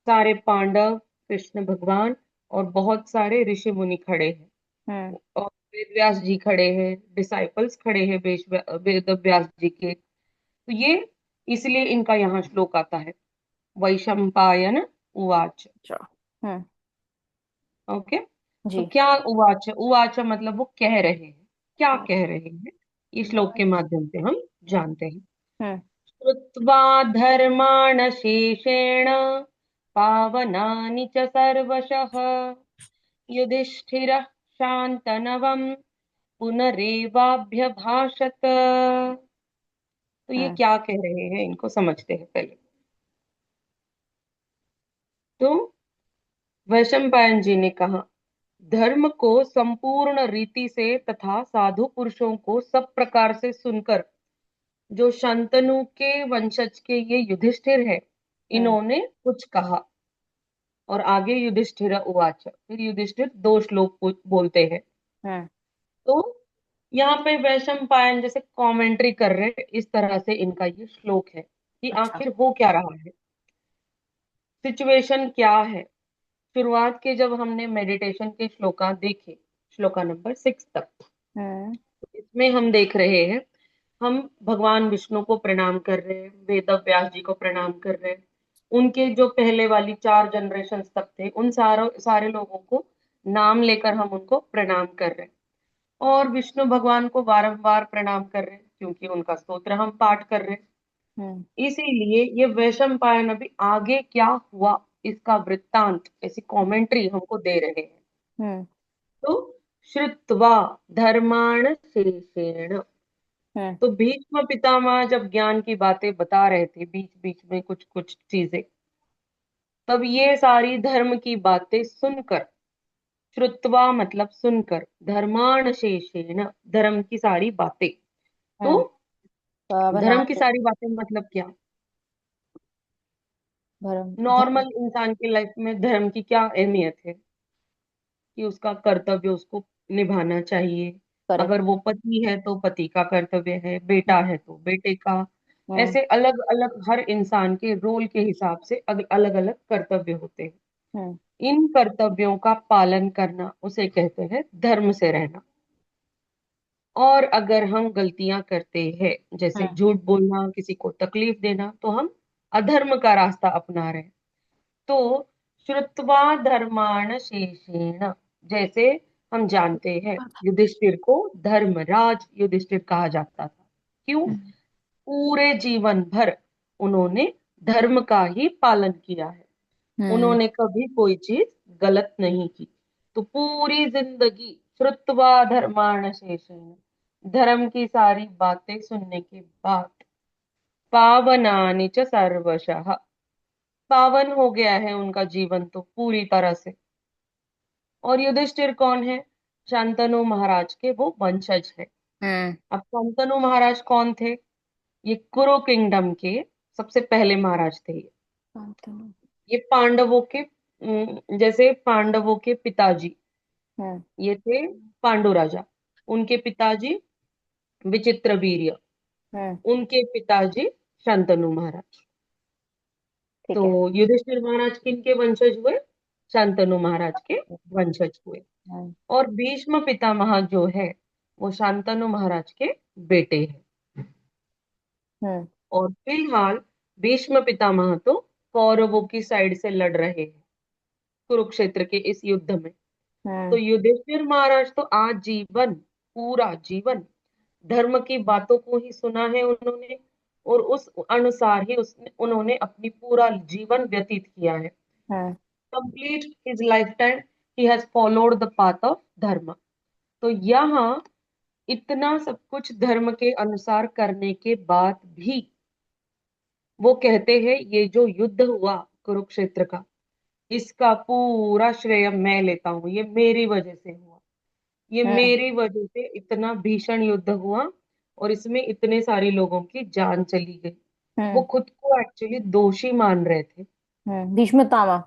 Speaker 2: सारे पांडव, कृष्ण भगवान और बहुत सारे ऋषि मुनि खड़े हैं।
Speaker 1: हम्म।
Speaker 2: और वेद व्यास जी खड़े हैं, डिसाइपल्स खड़े हैं वेद व्यास जी के। तो ये इसलिए इनका यहाँ श्लोक आता है, वैशंपायन उवाच।
Speaker 1: अच्छा। हम्म।
Speaker 2: ओके। तो
Speaker 1: जी।
Speaker 2: क्या उवाच? उवाच मतलब वो कह रहे हैं। क्या कह रहे हैं ये श्लोक के
Speaker 1: वाच।
Speaker 2: माध्यम से हम जानते हैं।
Speaker 1: हम्म।
Speaker 2: श्रुत्वा धर्माण शेषेण पावनानि च सर्वशः युधिष्ठिरः शान्तनवम् पुनरेवाभ्यभाषत। तो ये
Speaker 1: हम्म।
Speaker 2: क्या कह रहे हैं इनको समझते हैं पहले। तो वैशंपायन जी ने कहा, धर्म को संपूर्ण रीति से तथा साधु पुरुषों को सब प्रकार से सुनकर जो शंतनु के वंशज के ये युधिष्ठिर है,
Speaker 1: हम्म।
Speaker 2: इन्होंने कुछ कहा। और आगे युधिष्ठिर उवाच, फिर युधिष्ठिर दो श्लोक बोलते हैं।
Speaker 1: हम्म।
Speaker 2: तो यहाँ पे वैशंपायन जैसे कमेंट्री कर रहे हैं, इस तरह से इनका ये श्लोक है कि
Speaker 1: अच्छा।
Speaker 2: आखिर हो क्या रहा है, सिचुएशन क्या है। शुरुआत के जब हमने मेडिटेशन के श्लोका देखे, श्लोका नंबर 6 तक,
Speaker 1: हम्म।
Speaker 2: इसमें हम देख रहे हैं, हम भगवान विष्णु को प्रणाम कर रहे हैं, वेद व्यास जी को प्रणाम कर रहे हैं। उनके जो पहले वाली 4 जनरेशन तक थे, उन सारे सारे लोगों को नाम लेकर हम उनको प्रणाम कर रहे हैं। और विष्णु भगवान को बारंबार प्रणाम कर रहे हैं क्योंकि उनका स्तोत्र हम पाठ कर रहे हैं।
Speaker 1: हम्म।
Speaker 2: इसीलिए ये वैशंपायन अभी आगे क्या हुआ इसका वृत्तांत, ऐसी कमेंट्री हमको दे रहे हैं।
Speaker 1: हम्म।
Speaker 2: तो श्रुत्वा धर्माण शेषेण,
Speaker 1: हम्म।
Speaker 2: तो भीष्म पितामह जब ज्ञान की बातें बता रहे थे बीच बीच में कुछ कुछ चीजें, तब ये सारी धर्म की बातें सुनकर, श्रुत्वा मतलब सुनकर, धर्माण शेषेण धर्म की सारी बातें। तो
Speaker 1: हम्म।
Speaker 2: धर्म की
Speaker 1: बनाते।
Speaker 2: सारी बातें मतलब क्या?
Speaker 1: धर्म धर्म।
Speaker 2: नॉर्मल इंसान की लाइफ में धर्म की क्या अहमियत है कि उसका कर्तव्य उसको निभाना चाहिए।
Speaker 1: करेक्ट।
Speaker 2: अगर वो पति है तो पति का कर्तव्य है, बेटा है तो बेटे का।
Speaker 1: हम्म।
Speaker 2: ऐसे अलग अलग हर इंसान के रोल के हिसाब से अलग अलग कर्तव्य होते हैं।
Speaker 1: हम्म।
Speaker 2: इन कर्तव्यों का पालन करना उसे कहते हैं धर्म से रहना। और अगर हम गलतियां करते हैं, जैसे
Speaker 1: हम्म।
Speaker 2: झूठ बोलना, किसी को तकलीफ देना, तो हम अधर्म का रास्ता अपना रहे हैं। तो श्रुत्वा धर्माण शेषेण, जैसे हम जानते हैं युधिष्ठिर को धर्मराज युधिष्ठिर कहा जाता था। क्यों?
Speaker 1: हम्म।
Speaker 2: पूरे जीवन भर उन्होंने धर्म का ही पालन किया है।
Speaker 1: हम्म।
Speaker 2: उन्होंने कभी कोई चीज गलत नहीं की। तो पूरी जिंदगी श्रुत्वा धर्माण शेषेण, धर्म की सारी बातें सुनने के बाद, पावनानि च सर्वशः, पावन हो गया है उनका जीवन तो पूरी तरह से। और युधिष्ठिर कौन है? शांतनु महाराज के वो वंशज है।
Speaker 1: हम्म।
Speaker 2: अब शांतनु महाराज कौन थे? ये कुरु किंगडम के सबसे पहले महाराज थे
Speaker 1: शांतनु।
Speaker 2: ये पांडवों के जैसे पांडवों के पिताजी
Speaker 1: हम्म।
Speaker 2: ये थे पांडु राजा, उनके पिताजी विचित्रवीर्य,
Speaker 1: हम्म।
Speaker 2: उनके पिताजी शांतनु महाराज। तो
Speaker 1: ठीक है।
Speaker 2: युधिष्ठिर महाराज किनके वंशज हुए? शांतनु महाराज के वंशज हुए।
Speaker 1: हम्म।
Speaker 2: और भीष्म पितामह जो है वो शांतनु महाराज के बेटे हैं।
Speaker 1: हम्म।
Speaker 2: और फिलहाल भीष्म पितामह तो कौरवों की साइड से लड़ रहे हैं कुरुक्षेत्र के इस युद्ध में। तो
Speaker 1: हम्म।
Speaker 2: युधिष्ठिर महाराज तो आजीवन, पूरा जीवन धर्म की बातों को ही सुना है उन्होंने, और उस अनुसार ही उन्होंने अपनी पूरा जीवन व्यतीत किया है।
Speaker 1: Hmm.
Speaker 2: Complete his lifetime he has followed the path of dharma. तो यहाँ इतना सब कुछ धर्म के अनुसार करने के बाद भी वो कहते हैं ये जो युद्ध हुआ कुरुक्षेत्र का, इसका पूरा श्रेय मैं लेता हूँ, ये मेरी वजह से हुआ, ये
Speaker 1: हम्म।
Speaker 2: मेरी वजह से इतना भीषण युद्ध हुआ और इसमें इतने सारे लोगों की जान चली गई। वो
Speaker 1: हम्म।
Speaker 2: खुद को एक्चुअली दोषी मान रहे थे,
Speaker 1: भीष्म पितामह।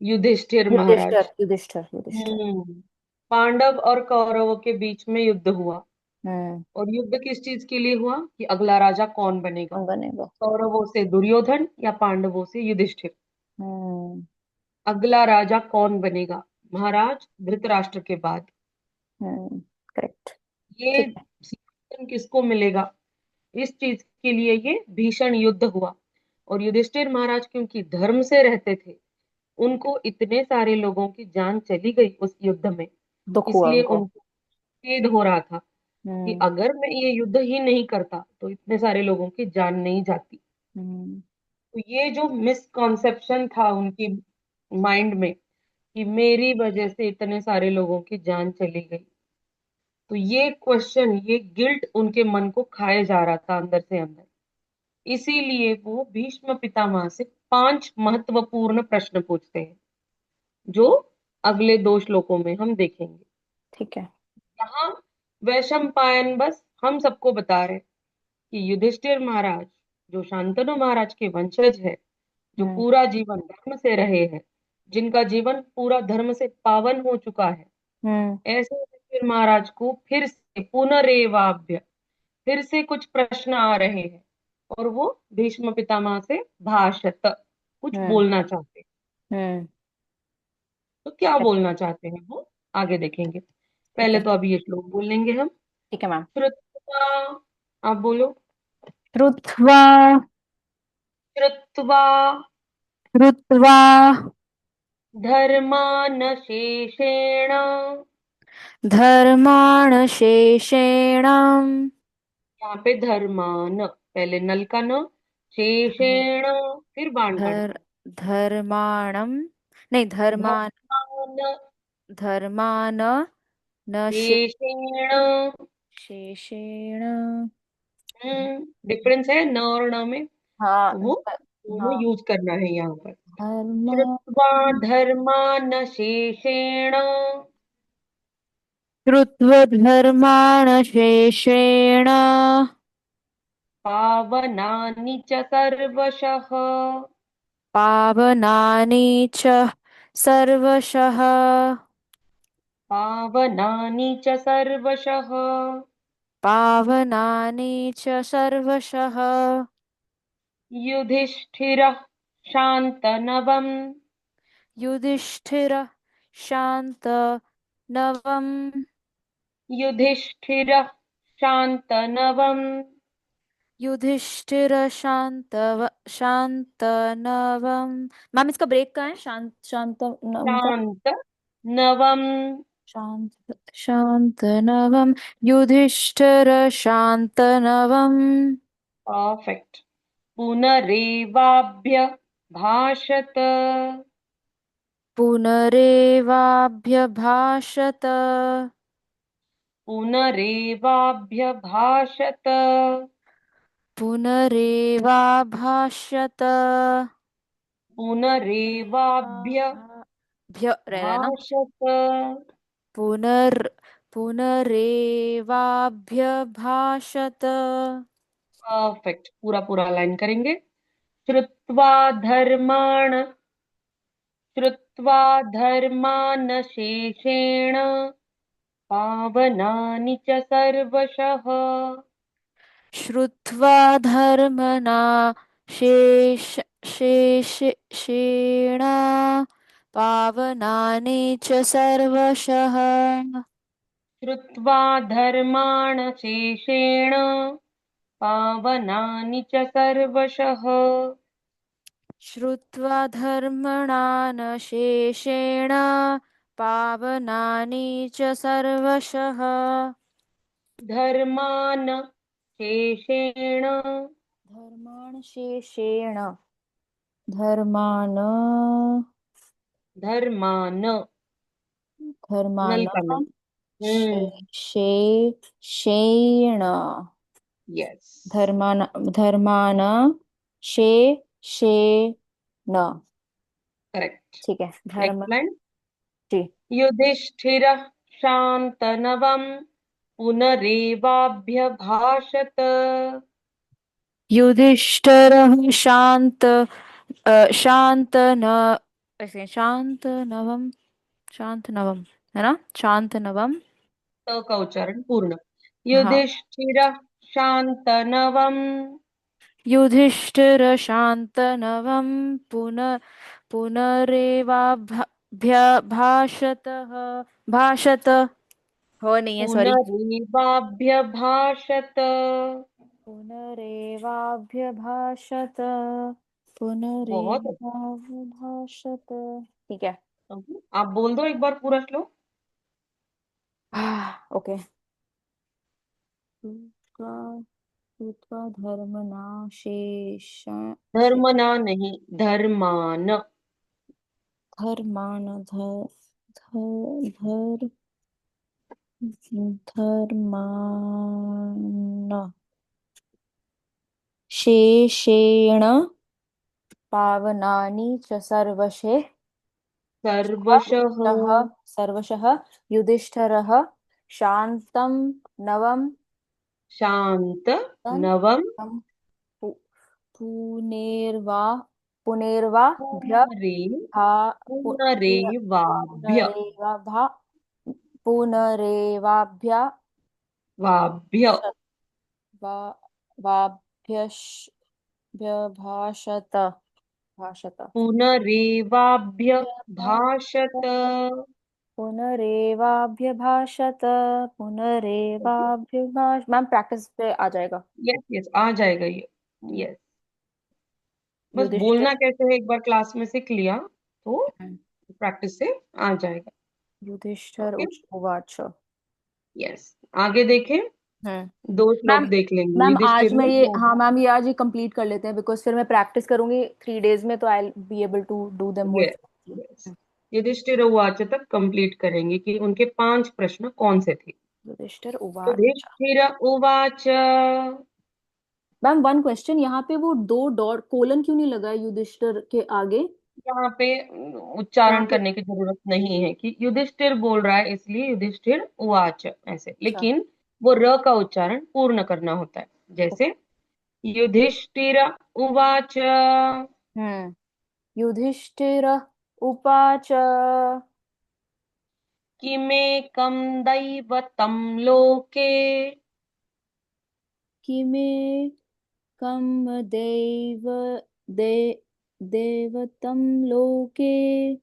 Speaker 2: युधिष्ठिर महाराज।
Speaker 1: युधिष्ठिर युधिष्ठिर युधिष्ठिर।
Speaker 2: हम्म। पांडव और कौरवों के बीच में युद्ध हुआ,
Speaker 1: हम्म।
Speaker 2: और युद्ध किस चीज के लिए हुआ कि अगला राजा कौन बनेगा,
Speaker 1: कौन बनेगा?
Speaker 2: कौरवों से दुर्योधन या पांडवों से युधिष्ठिर।
Speaker 1: हम्म।
Speaker 2: अगला राजा कौन बनेगा, महाराज धृतराष्ट्र के बाद
Speaker 1: हम्म। करेक्ट।
Speaker 2: ये
Speaker 1: ठीक है।
Speaker 2: सिंहासन किसको मिलेगा, इस चीज के लिए ये भीषण युद्ध हुआ। और युधिष्ठिर महाराज क्योंकि धर्म से रहते थे, उनको इतने सारे लोगों की जान चली गई उस युद्ध में,
Speaker 1: दुख हुआ
Speaker 2: इसलिए
Speaker 1: उनको।
Speaker 2: उनको खेद हो रहा था कि
Speaker 1: हम्म।
Speaker 2: अगर मैं ये युद्ध ही नहीं करता तो इतने सारे लोगों की जान नहीं जाती।
Speaker 1: हम्म।
Speaker 2: तो ये जो मिसकॉन्सेप्शन था उनकी माइंड में कि मेरी वजह से इतने सारे लोगों की जान चली गई, तो ये क्वेश्चन, ये गिल्ट उनके मन को खाए जा रहा था अंदर से अंदर। इसीलिए वो भीष्म पितामह से 5 महत्वपूर्ण प्रश्न पूछते हैं, जो अगले 2 श्लोकों में हम देखेंगे।
Speaker 1: ठीक है।
Speaker 2: यहाँ वैशंपायन बस हम सबको बता रहे कि युधिष्ठिर महाराज जो शांतनु महाराज के वंशज है, जो
Speaker 1: हम्म।
Speaker 2: पूरा जीवन धर्म से रहे हैं, जिनका जीवन पूरा धर्म से पावन हो चुका है,
Speaker 1: हम्म।
Speaker 2: ऐसे युधिष्ठिर महाराज को फिर से पुनरेवाभ्य, फिर से कुछ प्रश्न आ रहे हैं, और वो भीष्म पितामह से भाषत, कुछ
Speaker 1: हम्म।
Speaker 2: बोलना चाहते हैं।
Speaker 1: हम्म।
Speaker 2: तो क्या
Speaker 1: ठीक
Speaker 2: बोलना चाहते हैं वो आगे देखेंगे।
Speaker 1: ठीक
Speaker 2: पहले
Speaker 1: है।
Speaker 2: तो अभी ये श्लोक बोल लेंगे हम।
Speaker 1: ठीक है मैम।
Speaker 2: श्रुत्वा, आप बोलो।
Speaker 1: श्रुत्वा।
Speaker 2: श्रुत्वा
Speaker 1: श्रुत्वा।
Speaker 2: धर्मान शेषेण,
Speaker 1: धर्माण शेषेण।
Speaker 2: यहाँ पे धर्मान, पहले नल का न, शेषेण, फिर बाण काट
Speaker 1: धर
Speaker 2: दो।
Speaker 1: धर्माणम। नहीं, धर्मान।
Speaker 2: धर्मान
Speaker 1: धर्मान न
Speaker 2: शेषेण।
Speaker 1: शेषेण।
Speaker 2: डिफरेंस है न और न में,
Speaker 1: हाँ।
Speaker 2: तो वो दोनों
Speaker 1: हाँ।
Speaker 2: यूज करना है यहाँ पर।
Speaker 1: धर्म।
Speaker 2: श्रुत्वा धर्मान शेषेण
Speaker 1: श्रुत्व धर्माण शेषेण।
Speaker 2: पावनानि च सर्वशः,
Speaker 1: पावनानि च सर्वशः।
Speaker 2: पावनानि च सर्वशः,
Speaker 1: पावनानि च सर्वशः।
Speaker 2: युधिष्ठिरः शान्तनवम्,
Speaker 1: युधिष्ठिरः शान्तनवम्।
Speaker 2: युधिष्ठिरः शान्तनवम्,
Speaker 1: युधिष्ठिर शान्तनवम्। मैम इसका ब्रेक कहाँ है? शांतनवम का।
Speaker 2: शान्त नवम्।
Speaker 1: शांत शांतनवम। युधिष्ठिर शांतनवम।
Speaker 2: परफेक्ट। पुनरेवाभ्य भाषत,
Speaker 1: पुनरेवाभ्यभाषत।
Speaker 2: पुनरेवाभ्यभाषत,
Speaker 1: पुनरेवाभाष्यत।
Speaker 2: पुनरेवाभ्यभाषत।
Speaker 1: भ्य रहना है ना। पुनर् पुनरेवाभ्यभाषत।
Speaker 2: परफेक्ट, पूरा पूरा लाइन करेंगे। श्रुत्वा धर्माण, श्रुत्वा धर्मान् शेषेण पावनानि च सर्वशः,
Speaker 1: श्रुत्वा धर्मना शेष शेषेण पावनानि च सर्वशः।
Speaker 2: श्रुत्वा धर्मान् शेषेण पावनानि च सर्वशः।
Speaker 1: श्रुत्वा धर्मणान शेषेण पावनानि च सर्वशः।
Speaker 2: धर्मान् शेषेण,
Speaker 1: धर्माण शेषेण। धर्मान।
Speaker 2: धर्मान्,
Speaker 1: धर्मान।
Speaker 2: नल का न,
Speaker 1: शेण।
Speaker 2: यस,
Speaker 1: धर्मान धर्मान शे शे न।
Speaker 2: करेक्ट।
Speaker 1: ठीक है,
Speaker 2: नेक्स्ट
Speaker 1: धर्म।
Speaker 2: लाइन।
Speaker 1: जी।
Speaker 2: युधिष्ठिरः शान्तनवम् पुनरेवाभ्यभाषत।
Speaker 1: युधिष्ठिरः शांत न, ऐसे शांत नवम, शांत नवम, है ना, शांत नवम।
Speaker 2: त का उच्चारण पूर्ण।
Speaker 1: हाँ।
Speaker 2: युधिष्ठिरः शान्तनवम्
Speaker 1: युधिष्ठिर शांत नवम पुनरेवाभ्यभाषतः, भाषत, हो नहीं है, सॉरी।
Speaker 2: पुनरेवाभ्यभाषत।
Speaker 1: पुनरेवाभ्यभाषत,
Speaker 2: बहुत
Speaker 1: पुनरेवाभ्यभाषत। ठीक है।
Speaker 2: अच्छा। आप बोल दो एक बार पूरा श्लोक।
Speaker 1: ओके। श्रुत्वा श्रुत्वा धर्मनाशेष
Speaker 2: धर्मना नहीं, धर्मान।
Speaker 1: धर्मान धर धर्मान शेषेण पावनानि च सर्वशः
Speaker 2: सर्वशः
Speaker 1: सर्वशः युधिष्ठिरः शान्तं नवं
Speaker 2: शांत
Speaker 1: तं
Speaker 2: नवम
Speaker 1: तं पु- पुनेर्वा पुनेर्वाभ्य
Speaker 2: पुनरे
Speaker 1: भा
Speaker 2: पुनरेवाभ्य
Speaker 1: पुनरेवाभा पुनरेवाभ्य
Speaker 2: वाभ्य
Speaker 1: वा- वाभ्यश व्यभाषत, भाषत,
Speaker 2: पुनरेवाभ्य भाषत।
Speaker 1: व्यभाषत, पुनरेवाभ्यभाषत, पुनरेवाभ्यभाष। मैम प्रैक्टिस पे आ जाएगा।
Speaker 2: यस यस, आ जाएगा ये।
Speaker 1: हम्म,
Speaker 2: यस, बस
Speaker 1: युधिष्ठिर।
Speaker 2: बोलना कैसे है एक बार क्लास में सीख लिया तो
Speaker 1: हम्म,
Speaker 2: प्रैक्टिस से आ जाएगा।
Speaker 1: युधिष्ठिर
Speaker 2: ओके,
Speaker 1: उवाच।
Speaker 2: यस। आगे देखें,
Speaker 1: हम्म।
Speaker 2: दो
Speaker 1: मैम,
Speaker 2: श्लोक देख लेंगे
Speaker 1: मैम आज
Speaker 2: युधिष्ठिर
Speaker 1: मैं
Speaker 2: में
Speaker 1: ये,
Speaker 2: दो।
Speaker 1: हाँ मैम ये आज ही कंप्लीट कर लेते हैं, बिकॉज फिर मैं प्रैक्टिस करूंगी 3 days में, तो I be able to do them more.
Speaker 2: Yes yes, Yudhishthira उवाच तक कंप्लीट करेंगे कि उनके 5 प्रश्न कौन से थे।
Speaker 1: युधिष्ठिर उवाच।
Speaker 2: युधिष्ठिर उवाच।
Speaker 1: मैम वन क्वेश्चन, यहाँ पे वो दो डॉट कोलन क्यों नहीं लगा है युधिष्ठिर के आगे?
Speaker 2: यहाँ पे
Speaker 1: यहाँ
Speaker 2: उच्चारण
Speaker 1: पे।
Speaker 2: करने की जरूरत नहीं है कि युधिष्ठिर बोल रहा है इसलिए युधिष्ठिर उवाच ऐसे,
Speaker 1: अच्छा।
Speaker 2: लेकिन वो र का उच्चारण पूर्ण करना होता है।
Speaker 1: ओके।
Speaker 2: जैसे युधिष्ठिर उवाच
Speaker 1: हम्म। युधिष्ठिर उवाच।
Speaker 2: किमेकं दैवतं लोके
Speaker 1: किमेकं दे देवतं लोके,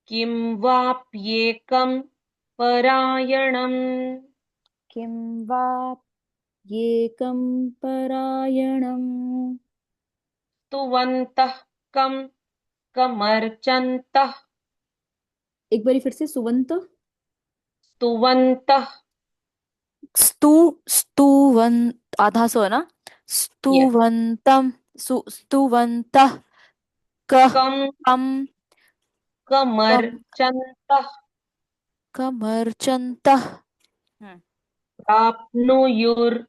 Speaker 2: किं वाप्येकं परायणम्
Speaker 1: किं वा येकं परायणम्।
Speaker 2: स्तुवन्तः कं कमर्चन्तः
Speaker 1: एक बारी फिर से, सुवंत।
Speaker 2: स्तुवन्तः।
Speaker 1: स्तु स्तुवंत आधा सो है ना,
Speaker 2: यस,
Speaker 1: स्तुवंतम, स्तुवंतः, कः
Speaker 2: कं
Speaker 1: कम कम
Speaker 2: कमर्चन्तः
Speaker 1: कमर्चन्तः। हम्म।
Speaker 2: प्राप्नुयुर्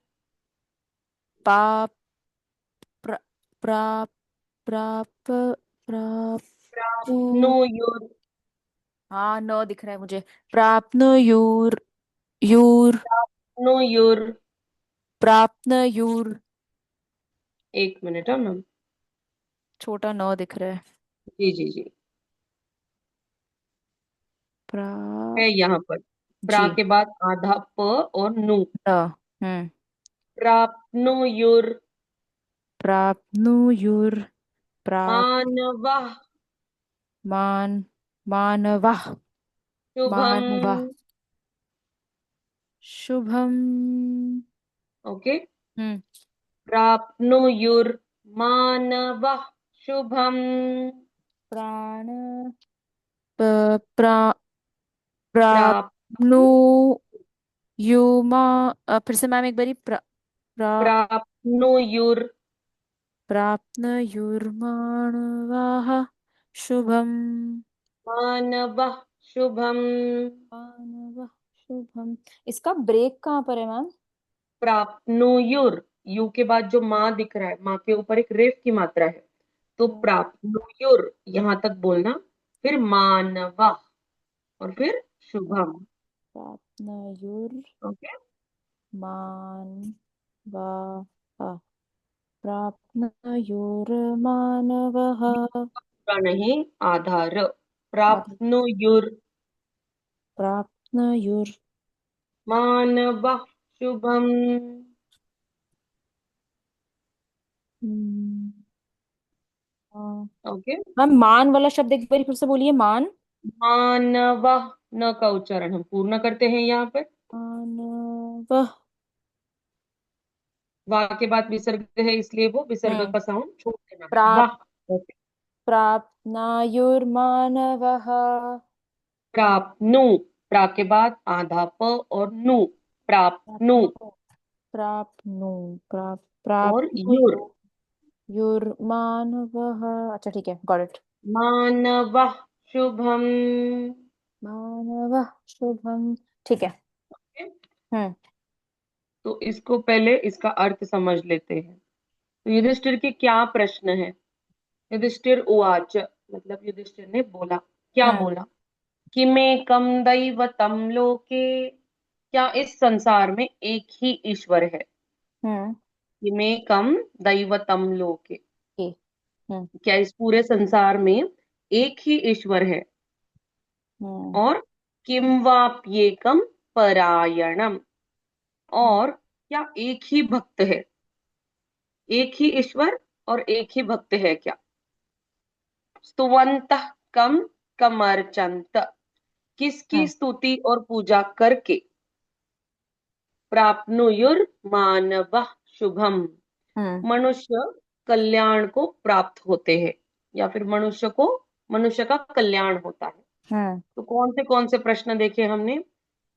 Speaker 1: पाप प्र, प्राप प्राप प्राप्तु।
Speaker 2: प्राप्नुयुर्
Speaker 1: हाँ न दिख रहा है मुझे। प्राप्नुयुर यूर
Speaker 2: नुयुर्।
Speaker 1: प्राप्नुयुर।
Speaker 2: एक मिनट है मैम।
Speaker 1: छोटा न दिख रहा है।
Speaker 2: जी जी जी,
Speaker 1: प्रा
Speaker 2: है यहाँ पर। प्रा
Speaker 1: जी।
Speaker 2: के बाद आधा प और नु।
Speaker 1: प्र हम्म।
Speaker 2: प्राप्नुयुर्
Speaker 1: प्राप्नुयुर प्राप
Speaker 2: मानवः
Speaker 1: मान मानवः
Speaker 2: शुभम।
Speaker 1: मानवः शुभम।
Speaker 2: ओके,
Speaker 1: हम्म।
Speaker 2: प्राप्नुयुर् मानवः शुभम।
Speaker 1: प्राण प्रा
Speaker 2: प्राप
Speaker 1: प्राप्नु युमा, फिर से मैम एक बारी, प्रा
Speaker 2: प्राप्नुयुर्
Speaker 1: प्राप्नुयुर्माणवाः शुभम।
Speaker 2: मानवः शुभम।
Speaker 1: मानव शुभम। इसका ब्रेक कहाँ पर है मैम?
Speaker 2: प्राप्नुयुर, यू के बाद जो माँ दिख रहा है, माँ के ऊपर एक रेफ की मात्रा है, तो प्राप्नुयुर यहाँ तक बोलना, फिर मानवा, और फिर शुभम।
Speaker 1: प्राप्तयुर्
Speaker 2: ओके।
Speaker 1: मानवः। प्राप्तयुर्मानवः।
Speaker 2: पूरा नहीं, आधार।
Speaker 1: आदि
Speaker 2: प्राप्नुयुर
Speaker 1: प्राप्तयुर्।
Speaker 2: मानवा शुभम।
Speaker 1: हम्म, हाँ।
Speaker 2: ओके।
Speaker 1: मैम मान वाला शब्द एक बार फिर से बोलिए, मान।
Speaker 2: मानवा, न का उच्चारण हम पूर्ण करते हैं यहाँ पर।
Speaker 1: मानवः।
Speaker 2: वाह के बाद विसर्ग है, इसलिए वो विसर्ग
Speaker 1: हम्म।
Speaker 2: का साउंड छोड़ देना है,
Speaker 1: प्राप
Speaker 2: वाह। ओके।
Speaker 1: प्राप्तनायुर्मानवः।
Speaker 2: प्राप्नु, प्रा के बाद आधा प और नु, प्राप्नु।
Speaker 1: प्राप्नु
Speaker 2: और
Speaker 1: प्राप्नु
Speaker 2: युर,
Speaker 1: युर्मानवः। अच्छा ठीक है, गॉट इट।
Speaker 2: मानवा शुभम।
Speaker 1: मानवः शुभम। ठीक है। हम्म।
Speaker 2: तो इसको पहले इसका अर्थ समझ लेते हैं। तो युधिष्ठिर के क्या प्रश्न है? युधिष्ठिर उवाच, मतलब युधिष्ठिर ने बोला, क्या
Speaker 1: हम्म।
Speaker 2: बोला? कि मैं कम दैवतम लोके, क्या इस संसार में एक ही ईश्वर है?
Speaker 1: हम्म।
Speaker 2: कि मैं कम दैवतम लोके,
Speaker 1: ओके। हम्म।
Speaker 2: क्या इस पूरे संसार में एक ही ईश्वर है?
Speaker 1: हम्म।
Speaker 2: और किम वाप्येकम परायणम, और क्या एक ही भक्त है? एक ही ईश्वर और एक ही भक्त है क्या? स्तुवंतः कम कमर्चंत, किसकी
Speaker 1: हम्म।
Speaker 2: स्तुति और पूजा करके प्राप्नुयुर मानवः शुभम,
Speaker 1: हम्म।
Speaker 2: मनुष्य कल्याण को प्राप्त होते हैं, या फिर मनुष्य का कल्याण होता है।
Speaker 1: हम्म।
Speaker 2: तो कौन से प्रश्न देखे हमने?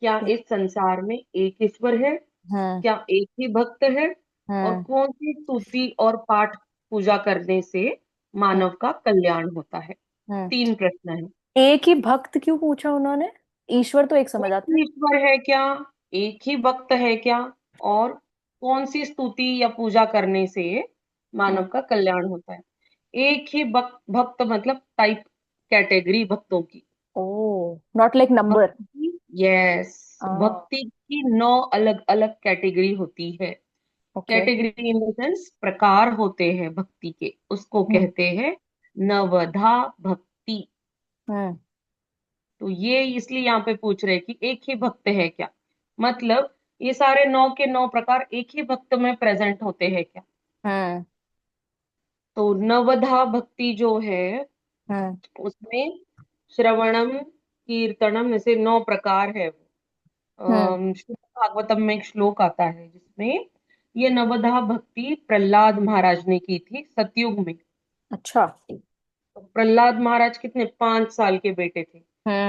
Speaker 2: क्या इस संसार में एक ईश्वर है?
Speaker 1: हम्म।
Speaker 2: क्या एक ही भक्त है? और
Speaker 1: हम्म।
Speaker 2: कौन सी स्तुति और पाठ पूजा करने से
Speaker 1: हम्म।
Speaker 2: मानव का कल्याण होता है?
Speaker 1: हम्म।
Speaker 2: तीन प्रश्न है।
Speaker 1: एक ही भक्त क्यों पूछा उन्होंने? ईश्वर तो एक समझ
Speaker 2: एक
Speaker 1: आता
Speaker 2: ही
Speaker 1: है।
Speaker 2: ईश्वर है क्या? एक ही भक्त है क्या? और कौन सी स्तुति या पूजा करने से
Speaker 1: हम्म।
Speaker 2: मानव का कल्याण होता है? एक ही भक्त मतलब टाइप, कैटेगरी भक्तों की।
Speaker 1: ओ, नॉट लाइक नंबर।
Speaker 2: भक्ति की, यस,
Speaker 1: हाँ।
Speaker 2: भक्ति की 9 अलग अलग कैटेगरी होती है।
Speaker 1: Okay.
Speaker 2: Category in the sense प्रकार होते हैं भक्ति के, उसको
Speaker 1: हम्म।
Speaker 2: कहते हैं नवधा भक्ति।
Speaker 1: हम्म।
Speaker 2: तो ये इसलिए यहाँ पे पूछ रहे हैं कि एक ही भक्त है क्या, मतलब ये सारे 9 के 9 प्रकार एक ही भक्त में प्रेजेंट होते हैं क्या?
Speaker 1: हम्म।
Speaker 2: तो नवधा भक्ति जो है
Speaker 1: हम्म।
Speaker 2: उसमें श्रवणम कीर्तनम ऐसे 9 प्रकार है।
Speaker 1: हम्म।
Speaker 2: श्रीमद् भागवतम में एक श्लोक आता है जिसमें ये नवधा भक्ति प्रहलाद महाराज ने की थी सतयुग में।
Speaker 1: अच्छा।
Speaker 2: तो प्रहलाद महाराज कितने, 5 साल के बेटे थे,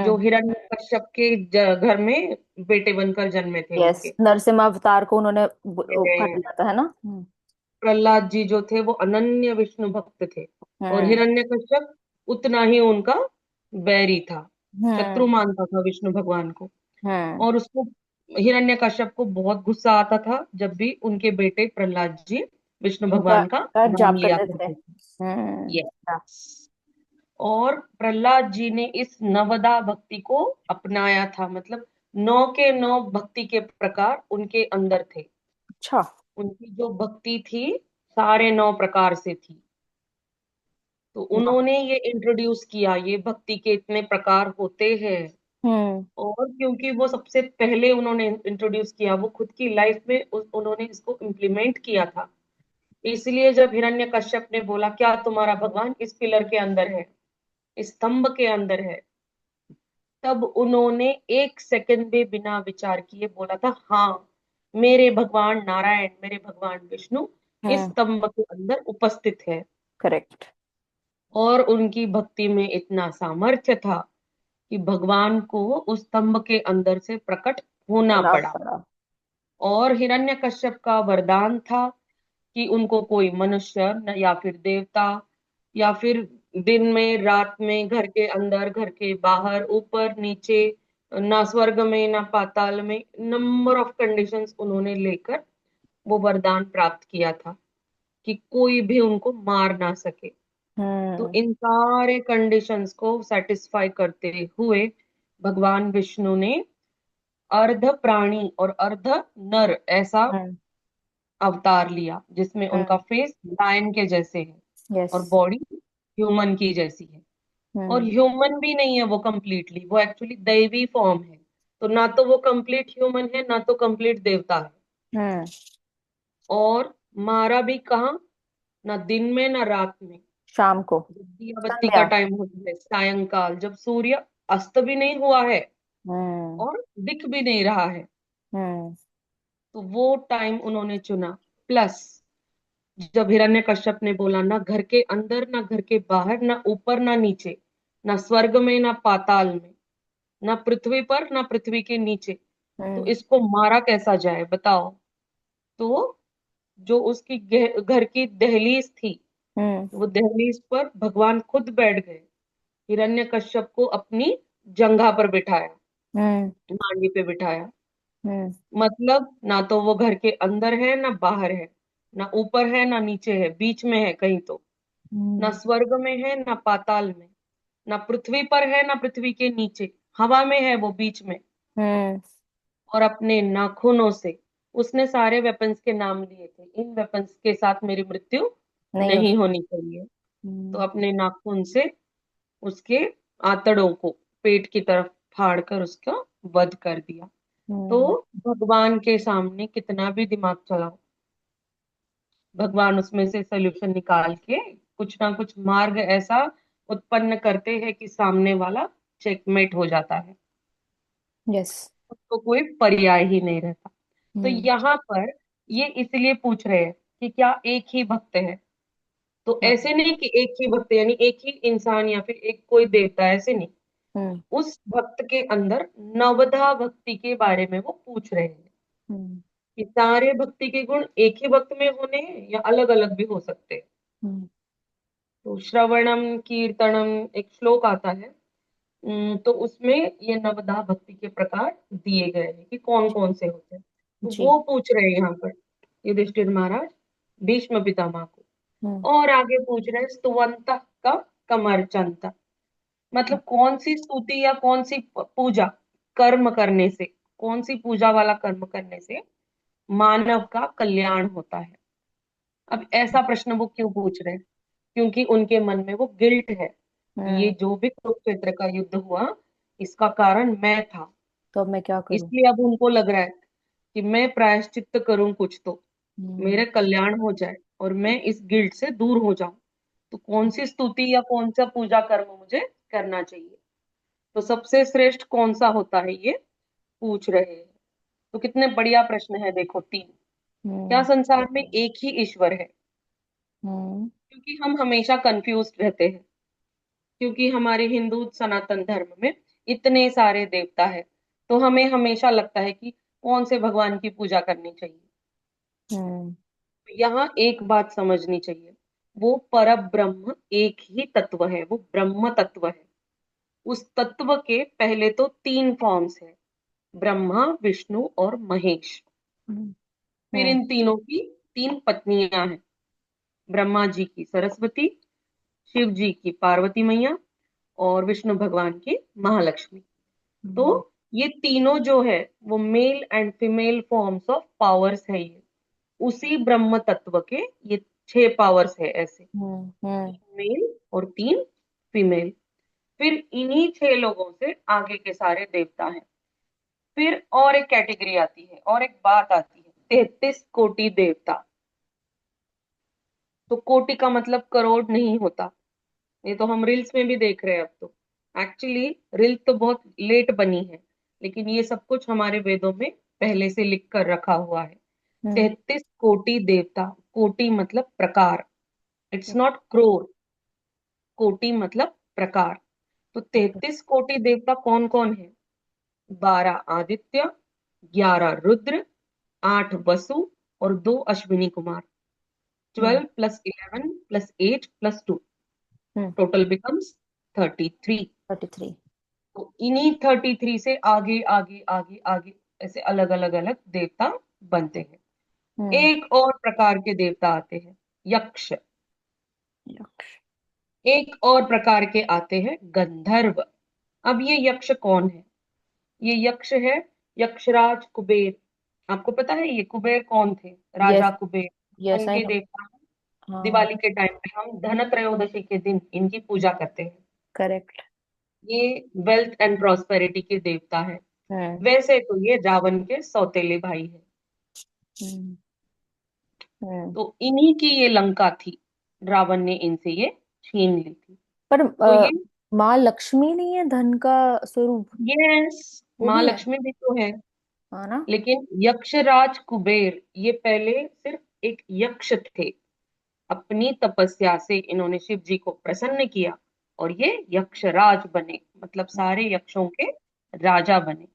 Speaker 2: जो
Speaker 1: हम्म।
Speaker 2: हिरण्यकश्यप के घर में बेटे बनकर जन्मे थे
Speaker 1: यस,
Speaker 2: उनके।
Speaker 1: नरसिम्हा अवतार को उन्होंने भर
Speaker 2: ये
Speaker 1: दिया था, है ना? हम्म।
Speaker 2: प्रहलाद जी जो थे वो अनन्य विष्णु भक्त थे, और
Speaker 1: हम्म।
Speaker 2: हिरण्यकश्यप उतना ही उनका बैरी था,
Speaker 1: हम्म।
Speaker 2: शत्रु मानता था विष्णु भगवान को।
Speaker 1: हम्म।
Speaker 2: और उसको, हिरण्यकश्यप को बहुत गुस्सा आता था जब भी उनके बेटे प्रहलाद जी विष्णु
Speaker 1: उनका
Speaker 2: भगवान का
Speaker 1: का
Speaker 2: नाम
Speaker 1: जाप
Speaker 2: लिया
Speaker 1: करते थे।
Speaker 2: करते थे।
Speaker 1: हाँ।
Speaker 2: यस। और प्रहलाद जी ने इस नवदा भक्ति को अपनाया था, मतलब 9 के 9 भक्ति के प्रकार उनके अंदर थे।
Speaker 1: अच्छा।
Speaker 2: उनकी जो भक्ति थी सारे 9 प्रकार से थी। तो
Speaker 1: वाह।
Speaker 2: उन्होंने ये इंट्रोड्यूस किया, ये भक्ति के इतने प्रकार होते हैं।
Speaker 1: हम्म।
Speaker 2: और क्योंकि वो सबसे पहले उन्होंने इंट्रोड्यूस किया, वो खुद की लाइफ में उन्होंने इसको इम्प्लीमेंट किया था, इसलिए जब हिरण्यकश्यप ने बोला क्या तुम्हारा भगवान इस पिलर के अंदर है, इस स्तंभ के अंदर है, तब उन्होंने एक सेकंड भी बिना विचार किए बोला था हाँ, मेरे भगवान नारायण, मेरे भगवान विष्णु इस
Speaker 1: हम्म।
Speaker 2: स्तंभ के अंदर उपस्थित है।
Speaker 1: करेक्ट।
Speaker 2: और उनकी भक्ति में इतना सामर्थ्य था कि भगवान को उस स्तंभ के अंदर से प्रकट होना
Speaker 1: होना
Speaker 2: पड़ा।
Speaker 1: पड़ा।
Speaker 2: और हिरण्यकश्यप का वरदान था कि उनको कोई मनुष्य या फिर देवता या फिर दिन में, रात में, घर के अंदर, घर के बाहर, ऊपर नीचे, ना स्वर्ग में ना पाताल में, नंबर ऑफ कंडीशंस उन्होंने लेकर वो वरदान प्राप्त किया था कि कोई भी उनको मार ना सके। तो
Speaker 1: हम्म।
Speaker 2: इन सारे कंडीशंस को सेटिस्फाई करते हुए भगवान विष्णु ने अर्ध प्राणी और अर्ध नर ऐसा
Speaker 1: हम्म।
Speaker 2: अवतार लिया, जिसमें उनका
Speaker 1: हम्म।
Speaker 2: फेस लायन के जैसे है
Speaker 1: यस।
Speaker 2: और बॉडी ह्यूमन की जैसी है। और
Speaker 1: हम्म।
Speaker 2: ह्यूमन भी नहीं है वो कंप्लीटली, वो एक्चुअली दैवी फॉर्म है। तो ना तो वो कंप्लीट ह्यूमन है, ना तो कंप्लीट देवता है।
Speaker 1: हम्म।
Speaker 2: और मारा भी कहाँ, ना दिन में ना रात में,
Speaker 1: शाम को।
Speaker 2: जब दिया बत्ती का
Speaker 1: संध्या।
Speaker 2: टाइम होता है, सायंकाल, जब सूर्य अस्त भी नहीं हुआ है
Speaker 1: हम्म।
Speaker 2: और दिख भी नहीं रहा है,
Speaker 1: हम्म।
Speaker 2: तो वो टाइम उन्होंने चुना। प्लस जब हिरण्यकश्यप ने बोला ना घर के अंदर ना घर के बाहर, ना ऊपर ना नीचे, ना स्वर्ग में ना पाताल में, ना पृथ्वी पर ना पृथ्वी के नीचे, तो
Speaker 1: हम्म।
Speaker 2: इसको मारा कैसा जाए बताओ। तो जो उसकी घर की दहलीज थी,
Speaker 1: हम्म।
Speaker 2: वो दहलीज पर भगवान खुद बैठ गए, हिरण्यकश्यप को अपनी जंघा पर बिठाया,
Speaker 1: हम्म।
Speaker 2: मांडी पे बिठाया।
Speaker 1: हम्म।
Speaker 2: मतलब ना तो वो घर के अंदर है ना बाहर है, ना ऊपर है ना नीचे है, बीच में है कहीं तो, ना
Speaker 1: हम्म।
Speaker 2: स्वर्ग में है ना पाताल में, ना पृथ्वी पर है ना पृथ्वी के नीचे, हवा में है वो बीच में।
Speaker 1: हम्म।
Speaker 2: और अपने नाखूनों से उसने सारे वेपन्स के नाम लिए थे, इन वेपन्स के साथ मेरी मृत्यु
Speaker 1: नहीं हो
Speaker 2: नहीं
Speaker 1: सकता।
Speaker 2: होनी चाहिए। तो
Speaker 1: हम्म।
Speaker 2: अपने नाखून से उसके आंतड़ों को पेट की तरफ फाड़ कर उसका वध कर दिया। तो
Speaker 1: हम्म।
Speaker 2: भगवान के सामने कितना भी दिमाग चलाओ, भगवान उसमें से सोल्यूशन निकाल के कुछ ना कुछ मार्ग ऐसा उत्पन्न करते हैं कि सामने वाला चेकमेट हो जाता है,
Speaker 1: यस।
Speaker 2: उसको कोई पर्याय ही नहीं रहता। तो
Speaker 1: हम्म।
Speaker 2: यहाँ पर ये इसलिए पूछ रहे हैं कि क्या एक ही भक्त है। तो
Speaker 1: हम्म।
Speaker 2: ऐसे नहीं कि एक ही भक्त यानी एक ही इंसान या फिर एक कोई देवता, ऐसे नहीं।
Speaker 1: हम्म।
Speaker 2: उस भक्त के अंदर नवधा भक्ति के बारे में वो पूछ रहे हैं
Speaker 1: हम्म।
Speaker 2: कि सारे भक्ति के गुण एक ही भक्त में होने हैं या अलग अलग भी हो सकते हैं।
Speaker 1: हम्म।
Speaker 2: तो श्रवणम कीर्तनम एक श्लोक आता है, तो उसमें ये नवधा भक्ति के प्रकार दिए गए हैं कि कौन कौन से होते हैं। तो
Speaker 1: जी।
Speaker 2: वो पूछ रहे हैं यहाँ पर युधिष्ठिर महाराज भीष्म पितामह को।
Speaker 1: हम्म।
Speaker 2: और आगे पूछ रहे हैं स्तुवंत का कमरचंत, मतलब कौन सी स्तुति या कौन सी पूजा कर्म करने से, कौन सी पूजा वाला कर्म करने से मानव का कल्याण होता है। अब ऐसा प्रश्न वो क्यों पूछ रहे हैं, क्योंकि उनके मन में वो गिल्ट है कि ये
Speaker 1: हम्म।
Speaker 2: जो भी कुरुक्षेत्र का युद्ध हुआ, इसका कारण मैं था।
Speaker 1: तो अब मैं क्या करूं?
Speaker 2: इसलिए अब उनको लग रहा है कि मैं प्रायश्चित्त करूं कुछ तो,
Speaker 1: हम्म।
Speaker 2: मेरे कल्याण हो जाए और मैं इस गिल्ट से दूर हो जाऊं। तो कौन सी स्तुति या कौन सा पूजा कर्म मुझे करना चाहिए, तो सबसे श्रेष्ठ कौन सा होता है, ये पूछ रहे हैं। तो कितने बढ़िया प्रश्न है देखो, तीन। क्या
Speaker 1: हम्म।
Speaker 2: संसार में एक ही ईश्वर है?
Speaker 1: हम्म।
Speaker 2: क्योंकि हम हमेशा कंफ्यूज रहते हैं, क्योंकि हमारे हिंदू सनातन धर्म में इतने सारे देवता है, तो हमें हमेशा लगता है कि कौन से भगवान की पूजा करनी चाहिए।
Speaker 1: हम्म।
Speaker 2: तो यहाँ एक बात समझनी चाहिए, वो पर ब्रह्म एक ही तत्व है, वो ब्रह्म तत्व है। उस तत्व के पहले तो तीन फॉर्म्स है, ब्रह्मा विष्णु और महेश।
Speaker 1: हम्म।
Speaker 2: फिर
Speaker 1: हम्म।
Speaker 2: इन तीनों की तीन पत्नियां हैं, ब्रह्मा जी की सरस्वती, शिव जी की पार्वती मैया और विष्णु भगवान की महालक्ष्मी। तो
Speaker 1: हम्म।
Speaker 2: ये तीनों जो है वो male and female forms of powers है, ये उसी ब्रह्म तत्व के ये छह पावर्स है ऐसे,
Speaker 1: हम्म।
Speaker 2: मेल और तीन फीमेल। फिर इन्हीं छह लोगों से आगे के सारे देवता हैं। फिर और एक कैटेगरी आती है और एक बात आती है, 33 कोटि देवता। तो कोटि का मतलब करोड़ नहीं होता, ये तो हम रील्स में भी देख रहे हैं अब तो। एक्चुअली रील तो बहुत लेट बनी है, लेकिन ये सब कुछ हमारे वेदों में पहले से लिख कर रखा हुआ है।
Speaker 1: हम्म।
Speaker 2: 33 कोटि देवता, कोटि मतलब प्रकार, इट्स नॉट क्रोर, कोटि मतलब प्रकार। तो
Speaker 1: ओके।
Speaker 2: 33 कोटि देवता कौन कौन है? 12 आदित्य, 11 रुद्र, 8 वसु और 2 Ashwini Kumar.
Speaker 1: Hmm.
Speaker 2: 12 + 11 + 8 + 2,
Speaker 1: hmm.
Speaker 2: Total becomes 33।
Speaker 1: 33।
Speaker 2: तो इन्हीं 33 से आगे आगे आगे आगे ऐसे अलग अलग अलग देवता बनते हैं।
Speaker 1: हम्म।
Speaker 2: एक और प्रकार के देवता आते हैं, यक्ष।
Speaker 1: यक्ष।
Speaker 2: एक और प्रकार के आते हैं गंधर्व। अब ये यक्ष कौन है? ये यक्ष है यक्षराज कुबेर। आपको पता है ये कुबेर कौन थे? राजा
Speaker 1: यस।
Speaker 2: कुबेर,
Speaker 1: यस
Speaker 2: धन
Speaker 1: आई
Speaker 2: के
Speaker 1: नो।
Speaker 2: देवता हैं।
Speaker 1: हाँ।
Speaker 2: दिवाली के टाइम पे हम धन त्रयोदशी के दिन इनकी पूजा करते हैं।
Speaker 1: करेक्ट।
Speaker 2: ये वेल्थ एंड प्रॉस्पेरिटी के देवता है।
Speaker 1: हम्म।
Speaker 2: वैसे तो ये रावण के सौतेले भाई है।
Speaker 1: हम्म। हम्म।
Speaker 2: तो इन्हीं की ये लंका थी, रावण ने इनसे ये छीन ली थी।
Speaker 1: पर
Speaker 2: तो ये,
Speaker 1: माँ लक्ष्मी नहीं है धन का स्वरूप?
Speaker 2: यस,
Speaker 1: वो
Speaker 2: माँ
Speaker 1: भी है।
Speaker 2: लक्ष्मी भी तो है।
Speaker 1: हाँ ना।
Speaker 2: लेकिन यक्षराज कुबेर ये पहले सिर्फ एक यक्ष थे। अपनी तपस्या से इन्होंने शिव जी को प्रसन्न किया और ये यक्षराज बने, मतलब सारे यक्षों के राजा बने।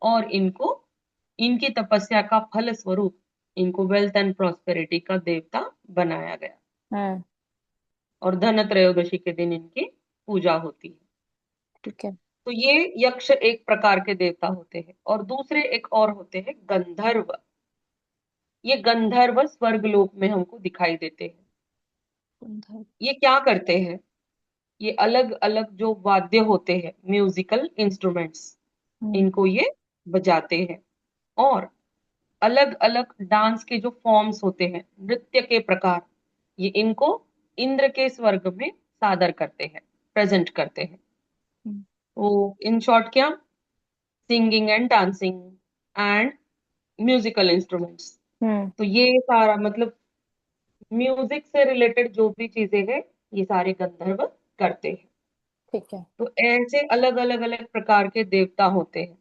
Speaker 2: और इनको, इनकी तपस्या का फल स्वरूप इनको वेल्थ एंड प्रॉस्पेरिटी का देवता बनाया गया।
Speaker 1: हम्म।
Speaker 2: और धन त्रयोदशी के दिन इनकी पूजा होती है।
Speaker 1: ठीक है।
Speaker 2: तो ये यक्ष एक प्रकार के देवता होते हैं। और दूसरे एक और होते हैं गंधर्व। ये गंधर्व स्वर्ग लोक में हमको दिखाई देते हैं।
Speaker 1: गंधर्व।
Speaker 2: ये क्या करते हैं? ये अलग अलग जो वाद्य होते हैं, म्यूजिकल इंस्ट्रूमेंट्स,
Speaker 1: हम्म।
Speaker 2: इनको ये बजाते हैं। और अलग अलग डांस के जो फॉर्म्स होते हैं, नृत्य के प्रकार, ये इनको इंद्र के स्वर्ग में सादर करते हैं, प्रेजेंट करते हैं।
Speaker 1: हम्म।
Speaker 2: तो इन शॉर्ट क्या, singing and dancing and musical instruments.
Speaker 1: Hmm.
Speaker 2: तो ये सारा मतलब म्यूजिक से रिलेटेड जो भी चीजें हैं, ये सारे गंधर्व करते हैं।
Speaker 1: ठीक है।
Speaker 2: तो ऐसे अलग अलग अलग प्रकार के देवता होते हैं।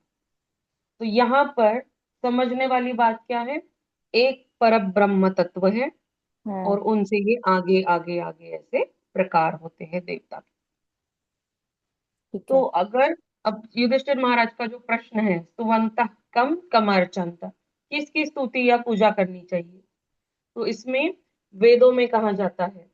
Speaker 2: तो यहाँ पर समझने वाली बात क्या है? एक पर ब्रह्म तत्व है
Speaker 1: हम्म।
Speaker 2: और उनसे ये आगे आगे आगे ऐसे प्रकार होते हैं देवता के।
Speaker 1: ठीक
Speaker 2: तो
Speaker 1: है।
Speaker 2: अगर अब युधिष्ठिर महाराज का जो प्रश्न है, स्तुवंत कम कमर्चंत, किसकी स्तुति या पूजा करनी चाहिए? तो इसमें वेदों में कहा जाता है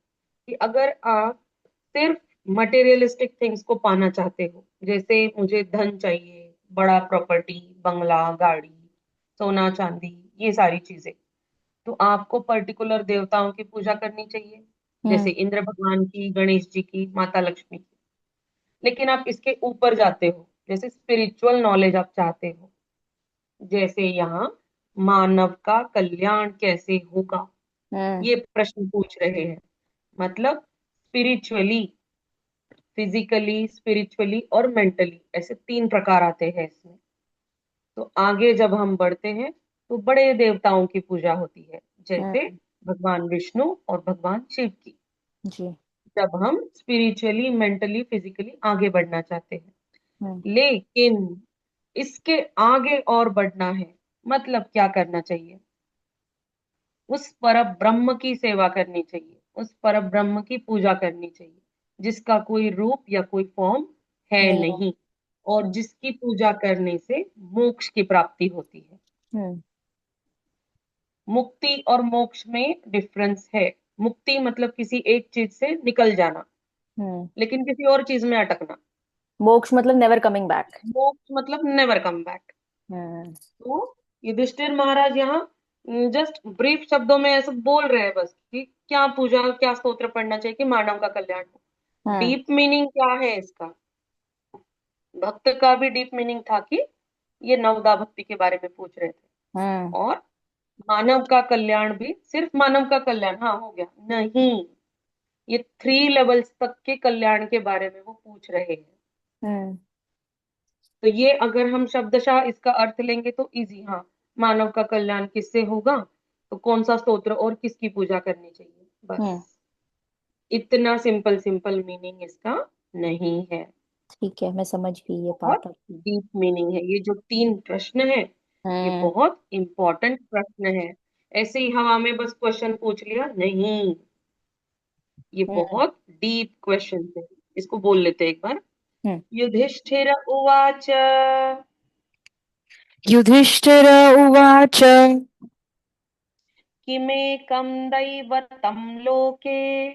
Speaker 2: कि अगर आप सिर्फ मटेरियलिस्टिक थिंग्स को पाना चाहते हो, जैसे मुझे धन चाहिए, बड़ा प्रॉपर्टी, बंगला, गाड़ी, सोना चांदी, ये सारी चीजें, तो आपको पर्टिकुलर देवताओं की पूजा करनी चाहिए, जैसे
Speaker 1: हम्म।
Speaker 2: इंद्र भगवान की, गणेश जी की, माता लक्ष्मी की। लेकिन आप इसके ऊपर जाते हो, जैसे स्पिरिचुअल नॉलेज आप चाहते हो, जैसे यहाँ मानव का कल्याण कैसे होगा,
Speaker 1: हम्म।
Speaker 2: ये प्रश्न पूछ रहे हैं। मतलब स्पिरिचुअली, फिजिकली, स्पिरिचुअली और मेंटली, ऐसे तीन प्रकार आते हैं इसमें। तो आगे जब हम बढ़ते हैं तो बड़े देवताओं की पूजा होती है, जैसे
Speaker 1: हम्म।
Speaker 2: भगवान विष्णु और भगवान शिव की।
Speaker 1: जी।
Speaker 2: जब हम स्पिरिचुअली, मेंटली, फिजिकली आगे बढ़ना चाहते हैं।
Speaker 1: हम्म।
Speaker 2: लेकिन इसके आगे और बढ़ना है, मतलब क्या करना चाहिए? उस पर ब्रह्म की सेवा करनी चाहिए, उस पर ब्रह्म की पूजा करनी चाहिए, जिसका कोई रूप या कोई फॉर्म है
Speaker 1: नहीं है।
Speaker 2: नहीं, और जिसकी पूजा करने से मोक्ष की प्राप्ति होती है।
Speaker 1: हम्म।
Speaker 2: मुक्ति और मोक्ष में डिफरेंस है। मुक्ति मतलब किसी एक चीज से निकल जाना,
Speaker 1: हम्म।
Speaker 2: लेकिन किसी और चीज में अटकना।
Speaker 1: मोक्ष मतलब नेवर कमिंग बैक।
Speaker 2: मोक्ष मतलब नेवर कम बैक।
Speaker 1: हम्म।
Speaker 2: तो युधिष्ठिर महाराज यहाँ जस्ट ब्रीफ शब्दों में ऐसा बोल रहे हैं बस कि क्या पूजा, क्या स्तोत्र पढ़ना चाहिए कि मानव का कल्याण हो।
Speaker 1: हम्म।
Speaker 2: डीप मीनिंग क्या है इसका? भक्त का भी डीप मीनिंग था कि ये नवदा भक्ति के बारे में पूछ रहे थे।
Speaker 1: हम्म।
Speaker 2: और मानव का कल्याण भी सिर्फ मानव का कल्याण हाँ हो गया नहीं, ये 3 लेवल्स तक के कल्याण के बारे में वो पूछ रहे हैं।
Speaker 1: हम्म।
Speaker 2: तो ये अगर हम शब्दशः इसका अर्थ लेंगे तो इजी, हाँ, मानव का कल्याण किससे होगा, तो कौन सा स्तोत्र और किसकी पूजा करनी चाहिए, बस।
Speaker 1: हम्म।
Speaker 2: इतना सिंपल सिंपल मीनिंग इसका नहीं है।
Speaker 1: ठीक है, मैं समझ गई ये
Speaker 2: बहुत
Speaker 1: पार्ट अब।
Speaker 2: डीप मीनिंग है। ये जो 3 प्रश्न है, ये
Speaker 1: हम्म।
Speaker 2: बहुत इंपॉर्टेंट प्रश्न है। ऐसे ही हवा में बस क्वेश्चन पूछ लिया नहीं, ये
Speaker 1: हम्म।
Speaker 2: बहुत डीप क्वेश्चन है। इसको बोल लेते हैं एक बार।
Speaker 1: हम्म।
Speaker 2: युधिष्ठिर उवाच
Speaker 1: युधिष्ठिर उवाच।
Speaker 2: किमेकं दैवतं लोके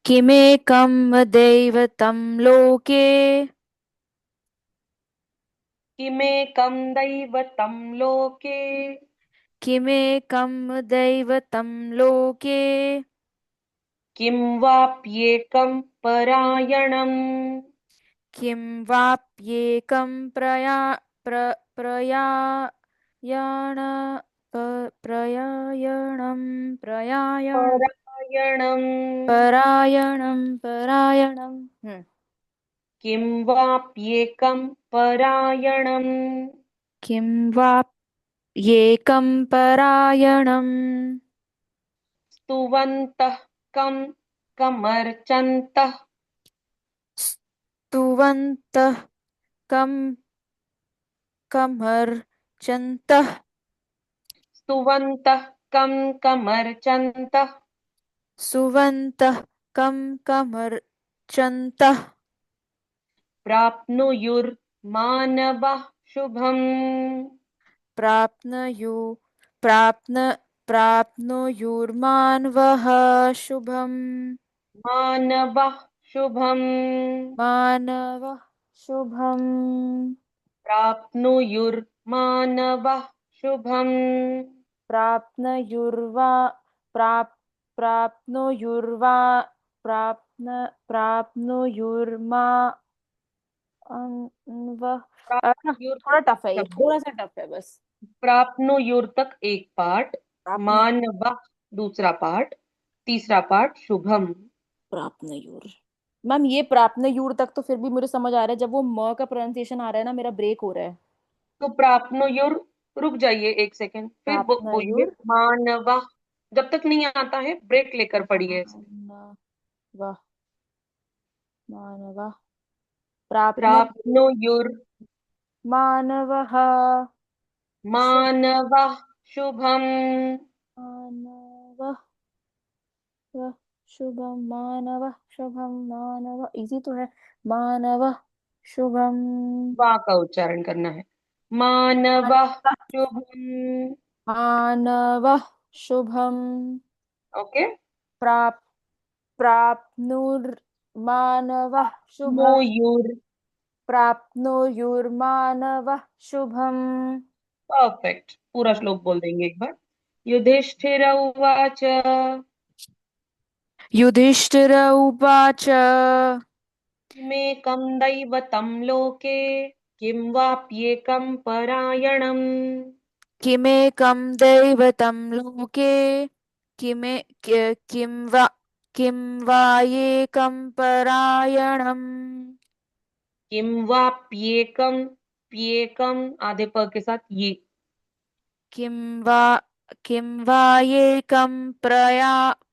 Speaker 1: किमेकं वदैव तं लोके
Speaker 2: किमेकं दैवतं लोके
Speaker 1: किमेकं वदैव तं लोके
Speaker 2: किं वाप्येकं परायणम्
Speaker 1: किं वाप्येकं प्रयाण प्रयायणं
Speaker 2: परायणम्
Speaker 1: परायणं
Speaker 2: किं वाप्येकं परायणम्
Speaker 1: किं वाप्येकं परायणम्
Speaker 2: स्तुवन्तः कं कमर्चन्तः
Speaker 1: स्तुवन्तः कं कमर्चन्तः
Speaker 2: स्तुवन्तः कं कमर्चन्तः
Speaker 1: सुवन्तः कं कमर्चन्तः
Speaker 2: प्राप्नुयुर्मानवः शुभम्
Speaker 1: प्राप्नुयु प्राप्न प्राप्नुयुर्मानवः शुभम्
Speaker 2: मानवः शुभम्
Speaker 1: मानवः शुभम्
Speaker 2: प्राप्नुयुर्मानवः शुभम्
Speaker 1: प्राप्नुयुर्वा प्राप् प्राप्नुयुर्वा प्राप्नुयुर्मा वह
Speaker 2: प्राप्नुयुर
Speaker 1: थोड़ा टफ है, ये
Speaker 2: शब्द
Speaker 1: थोड़ा सा टफ है बस।
Speaker 2: प्राप्नुयुर तक एक पार्ट,
Speaker 1: प्राप्न
Speaker 2: मानवः दूसरा पार्ट, तीसरा पार्ट शुभम।
Speaker 1: प्राप्नयुर मैम, ये प्राप्नयुर तक तो फिर भी मुझे समझ आ रहा है, जब वो म का प्रोनाउंसिएशन आ रहा है ना, मेरा ब्रेक हो रहा है।
Speaker 2: तो प्राप्नुयुर, रुक जाइए एक सेकेंड, फिर बोलिए
Speaker 1: प्राप्नयुर
Speaker 2: मानवः। जब तक नहीं आता है ब्रेक लेकर पढ़िए इसे।
Speaker 1: मानव मानव प्राप्नयुर
Speaker 2: प्राप्नुयुर
Speaker 1: मानवः शुभ
Speaker 2: मानवः शुभम।
Speaker 1: मानवः शुभम मानवः शुभम मानव इजी तो है। मानवः शुभम
Speaker 2: वाह का उच्चारण करना है। मानवः शुभम।
Speaker 1: मानवः शुभम
Speaker 2: ओके।
Speaker 1: प्राप प्राप्नुर्मानवः शुभम्
Speaker 2: प्राप्नुयुर।
Speaker 1: प्राप्नुयुर्मानवः शुभम्।
Speaker 2: परफेक्ट, पूरा श्लोक बोल देंगे एक बार। युधिष्ठिर उवाच
Speaker 1: युधिष्ठिर उवाच
Speaker 2: किमेकं दैवतं लोके किं वाप्येकं परायणम्
Speaker 1: किमेकं दैवतं लोके किं वा किं वा येकं परायणम्
Speaker 2: किं वाप्येकं, प्येकं आधे प के साथ ये।
Speaker 1: किं वा किं वा येकं
Speaker 2: किं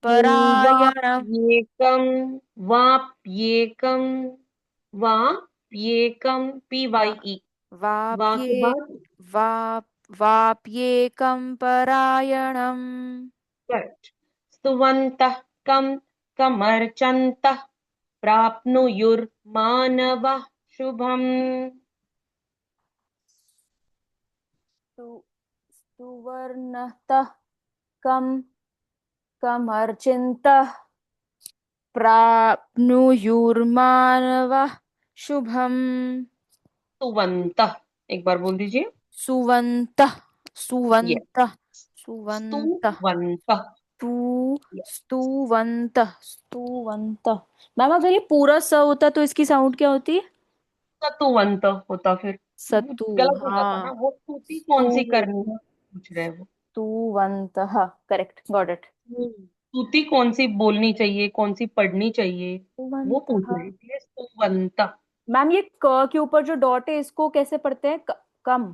Speaker 1: परायणम्
Speaker 2: वाप्येकं, वाप्येकं, वाप्येकं पी वाई
Speaker 1: वा
Speaker 2: ई, वा के
Speaker 1: वाप्ये
Speaker 2: बाद
Speaker 1: वा वाप्येकं परायणम्
Speaker 2: कट। स्तुवन्तः कं कमर्चन्तः प्राप्नुयुर्मानवः शुभम्।
Speaker 1: स्तु स्तुवर्णतः कं कमर्चिन्तः प्राप्नुयुर्मानवः शुभम्
Speaker 2: स्तुवन्तः, एक बार बोल दीजिए।
Speaker 1: सुवन्तः
Speaker 2: ये
Speaker 1: सुवन्तः सुवन्तः
Speaker 2: स्तुवन्तः।
Speaker 1: तू
Speaker 2: ये
Speaker 1: स्तुवन्तः मैम, अगर ये पूरा स होता तो इसकी साउंड क्या होती?
Speaker 2: सतुवंत होता फिर।
Speaker 1: सतु,
Speaker 2: गलत हो जाता ना,
Speaker 1: हाँ।
Speaker 2: वो स्तुति कौन सी
Speaker 1: स्तु
Speaker 2: करनी है पूछ रहे हैं वो।
Speaker 1: स्तुवन्तः, करेक्ट, गॉट इट।
Speaker 2: स्तुति कौन सी बोलनी चाहिए, कौन सी पढ़नी चाहिए, वो पूछ
Speaker 1: स्तुवन्तः
Speaker 2: रहे हैं, इसलिए स्तुवंत।
Speaker 1: मैम, ये क के ऊपर जो डॉट है इसको कैसे पढ़ते हैं? कम,
Speaker 2: कम।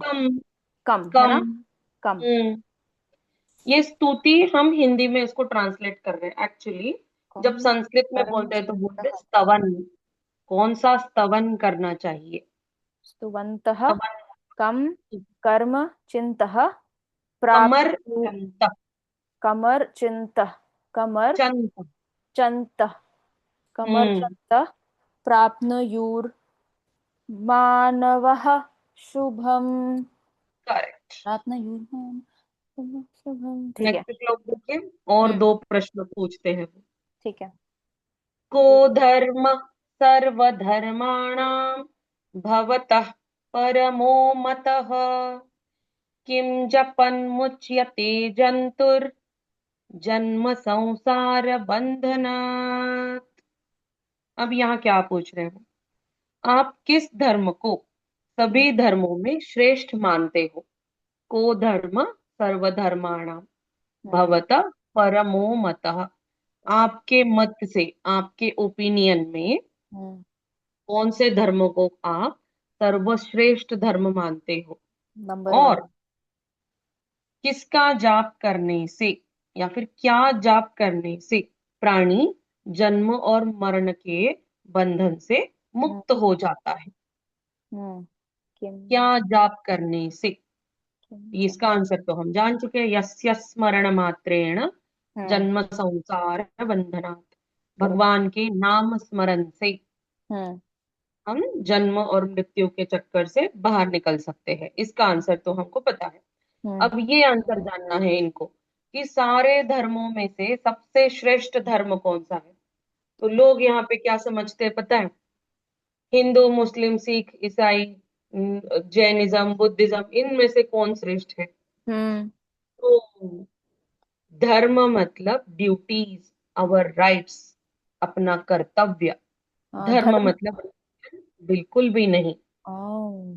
Speaker 1: कम है
Speaker 2: कम।
Speaker 1: ना? कम।
Speaker 2: हम्म। ये स्तुति हम हिंदी में इसको ट्रांसलेट कर रहे हैं एक्चुअली।
Speaker 1: कम
Speaker 2: जब संस्कृत में
Speaker 1: कर्म
Speaker 2: बोलते हैं तो बोलते हैं
Speaker 1: चिंतः
Speaker 2: स्तवन। कौन सा स्तवन करना चाहिए?
Speaker 1: स्तुवन्तः
Speaker 2: स्तवन।
Speaker 1: कम कर्म चिंतः
Speaker 2: कमर
Speaker 1: प्राप्नु
Speaker 2: चंत।
Speaker 1: कमर चिंतः कमर
Speaker 2: चंत।
Speaker 1: चंतः कमर
Speaker 2: हम्म।
Speaker 1: चंतः प्राप्नुयुर् मानवः शुभम
Speaker 2: करेक्ट।
Speaker 1: प्राप्नुयुर् शुभम, ठीक है।
Speaker 2: नेक्स्ट श्लोक देखिए, और
Speaker 1: हम्म,
Speaker 2: दो प्रश्न पूछते हैं।
Speaker 1: ठीक है।
Speaker 2: को धर्म सर्वधर्माणां भवतः परमो मतः किं जपन्मुच्यते जन्तुर्जन्म संसार बंधनात्। अब यहाँ क्या पूछ रहे हो? आप किस धर्म को सभी धर्मों में श्रेष्ठ मानते हो? को धर्म सर्वधर्माणाम
Speaker 1: हम्म
Speaker 2: भवतः परमो मतः। आपके मत से, आपके ओपिनियन में
Speaker 1: हम्म
Speaker 2: कौन से धर्म को आप सर्वश्रेष्ठ धर्म मानते हो?
Speaker 1: Number one.
Speaker 2: और किसका जाप करने से या फिर क्या जाप करने से प्राणी जन्म और मरण के बंधन से
Speaker 1: हम्म
Speaker 2: मुक्त हो जाता है?
Speaker 1: हम्म किम
Speaker 2: क्या जाप करने से?
Speaker 1: किम जा
Speaker 2: इसका आंसर तो हम जान चुके हैं, यस्य स्मरण मात्रेण
Speaker 1: हम्म
Speaker 2: जन्म संसार बंधनात्।
Speaker 1: करेक्ट।
Speaker 2: भगवान के नाम स्मरण से
Speaker 1: हम्म
Speaker 2: हम जन्म और मृत्यु के चक्कर से बाहर निकल सकते हैं। इसका आंसर तो हमको पता है।
Speaker 1: हम्म
Speaker 2: अब ये आंसर जानना है इनको कि सारे धर्मों में से सबसे श्रेष्ठ धर्म कौन सा है। तो लोग यहाँ पे क्या समझते हैं पता है? हिंदू, मुस्लिम, सिख, ईसाई, जैनिज्म, बुद्धिज्म, इनमें से कौन श्रेष्ठ है?
Speaker 1: हम्म
Speaker 2: तो धर्म मतलब ड्यूटीज, अवर राइट्स, अपना कर्तव्य। धर्म
Speaker 1: धर्म।
Speaker 2: मतलब बिल्कुल भी नहीं।
Speaker 1: ओ,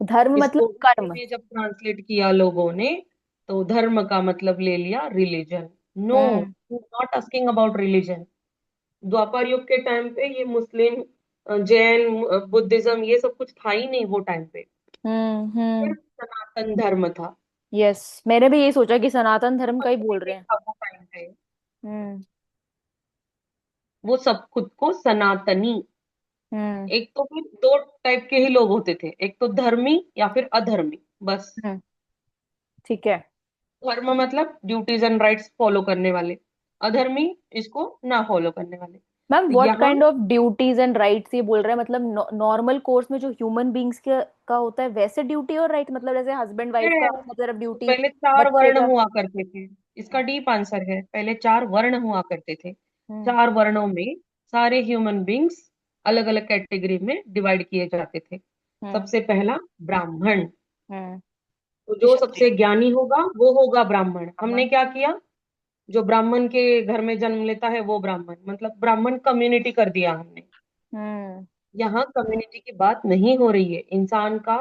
Speaker 1: धर्म मतलब
Speaker 2: इसको हिंदी
Speaker 1: कर्म।
Speaker 2: में जब ट्रांसलेट किया लोगों ने तो धर्म का मतलब ले लिया religion. No,
Speaker 1: hmm
Speaker 2: not asking about religion. Dwapara Yuga के टाइम पे ये मुस्लिम, जैन, बुद्धिज्म ये सब कुछ था ही नहीं वो टाइम पे।
Speaker 1: हम्म।
Speaker 2: सिर्फ सनातन धर्म था।
Speaker 1: यस, मैंने भी यही सोचा कि सनातन धर्म का ही बोल रहे
Speaker 2: स्पेसिफिक
Speaker 1: हैं।
Speaker 2: था वो टाइम पे।
Speaker 1: हम्म
Speaker 2: वो सब खुद को सनातनी।
Speaker 1: हम्म
Speaker 2: एक तो फिर दो टाइप के ही लोग होते थे, एक तो धर्मी या फिर अधर्मी, बस।
Speaker 1: हम्म ठीक है।
Speaker 2: धर्म मतलब ड्यूटीज एंड राइट्स फॉलो करने वाले, अधर्मी इसको ना फॉलो करने वाले।
Speaker 1: मैम
Speaker 2: तो
Speaker 1: व्हाट
Speaker 2: यहाँ
Speaker 1: kind of duties and rights ये बोल रहे हैं? मतलब नॉर्मल कोर्स में जो ह्यूमन बींग्स का होता है वैसे ड्यूटी और राइट, मतलब जैसे हस्बैंड वाइफ का अपना तरफ
Speaker 2: तो
Speaker 1: ड्यूटी,
Speaker 2: पहले चार
Speaker 1: बच्चे
Speaker 2: वर्ण
Speaker 1: का।
Speaker 2: हुआ करते थे। इसका डीप आंसर है, पहले चार वर्ण हुआ करते थे।
Speaker 1: हम्म
Speaker 2: चार वर्णों में सारे ह्यूमन बींग्स अलग अलग कैटेगरी में डिवाइड किए जाते थे।
Speaker 1: हम्म
Speaker 2: सबसे पहला ब्राह्मण।
Speaker 1: हम्म
Speaker 2: तो जो
Speaker 1: क्षत्रिय।
Speaker 2: सबसे ज्ञानी होगा वो होगा ब्राह्मण। हमने
Speaker 1: ब्राह्मण।
Speaker 2: क्या किया? जो ब्राह्मण के घर में जन्म लेता है वो ब्राह्मण, मतलब ब्राह्मण कम्युनिटी कर दिया हमने।
Speaker 1: हम्म
Speaker 2: यहाँ कम्युनिटी की बात नहीं हो रही है, इंसान का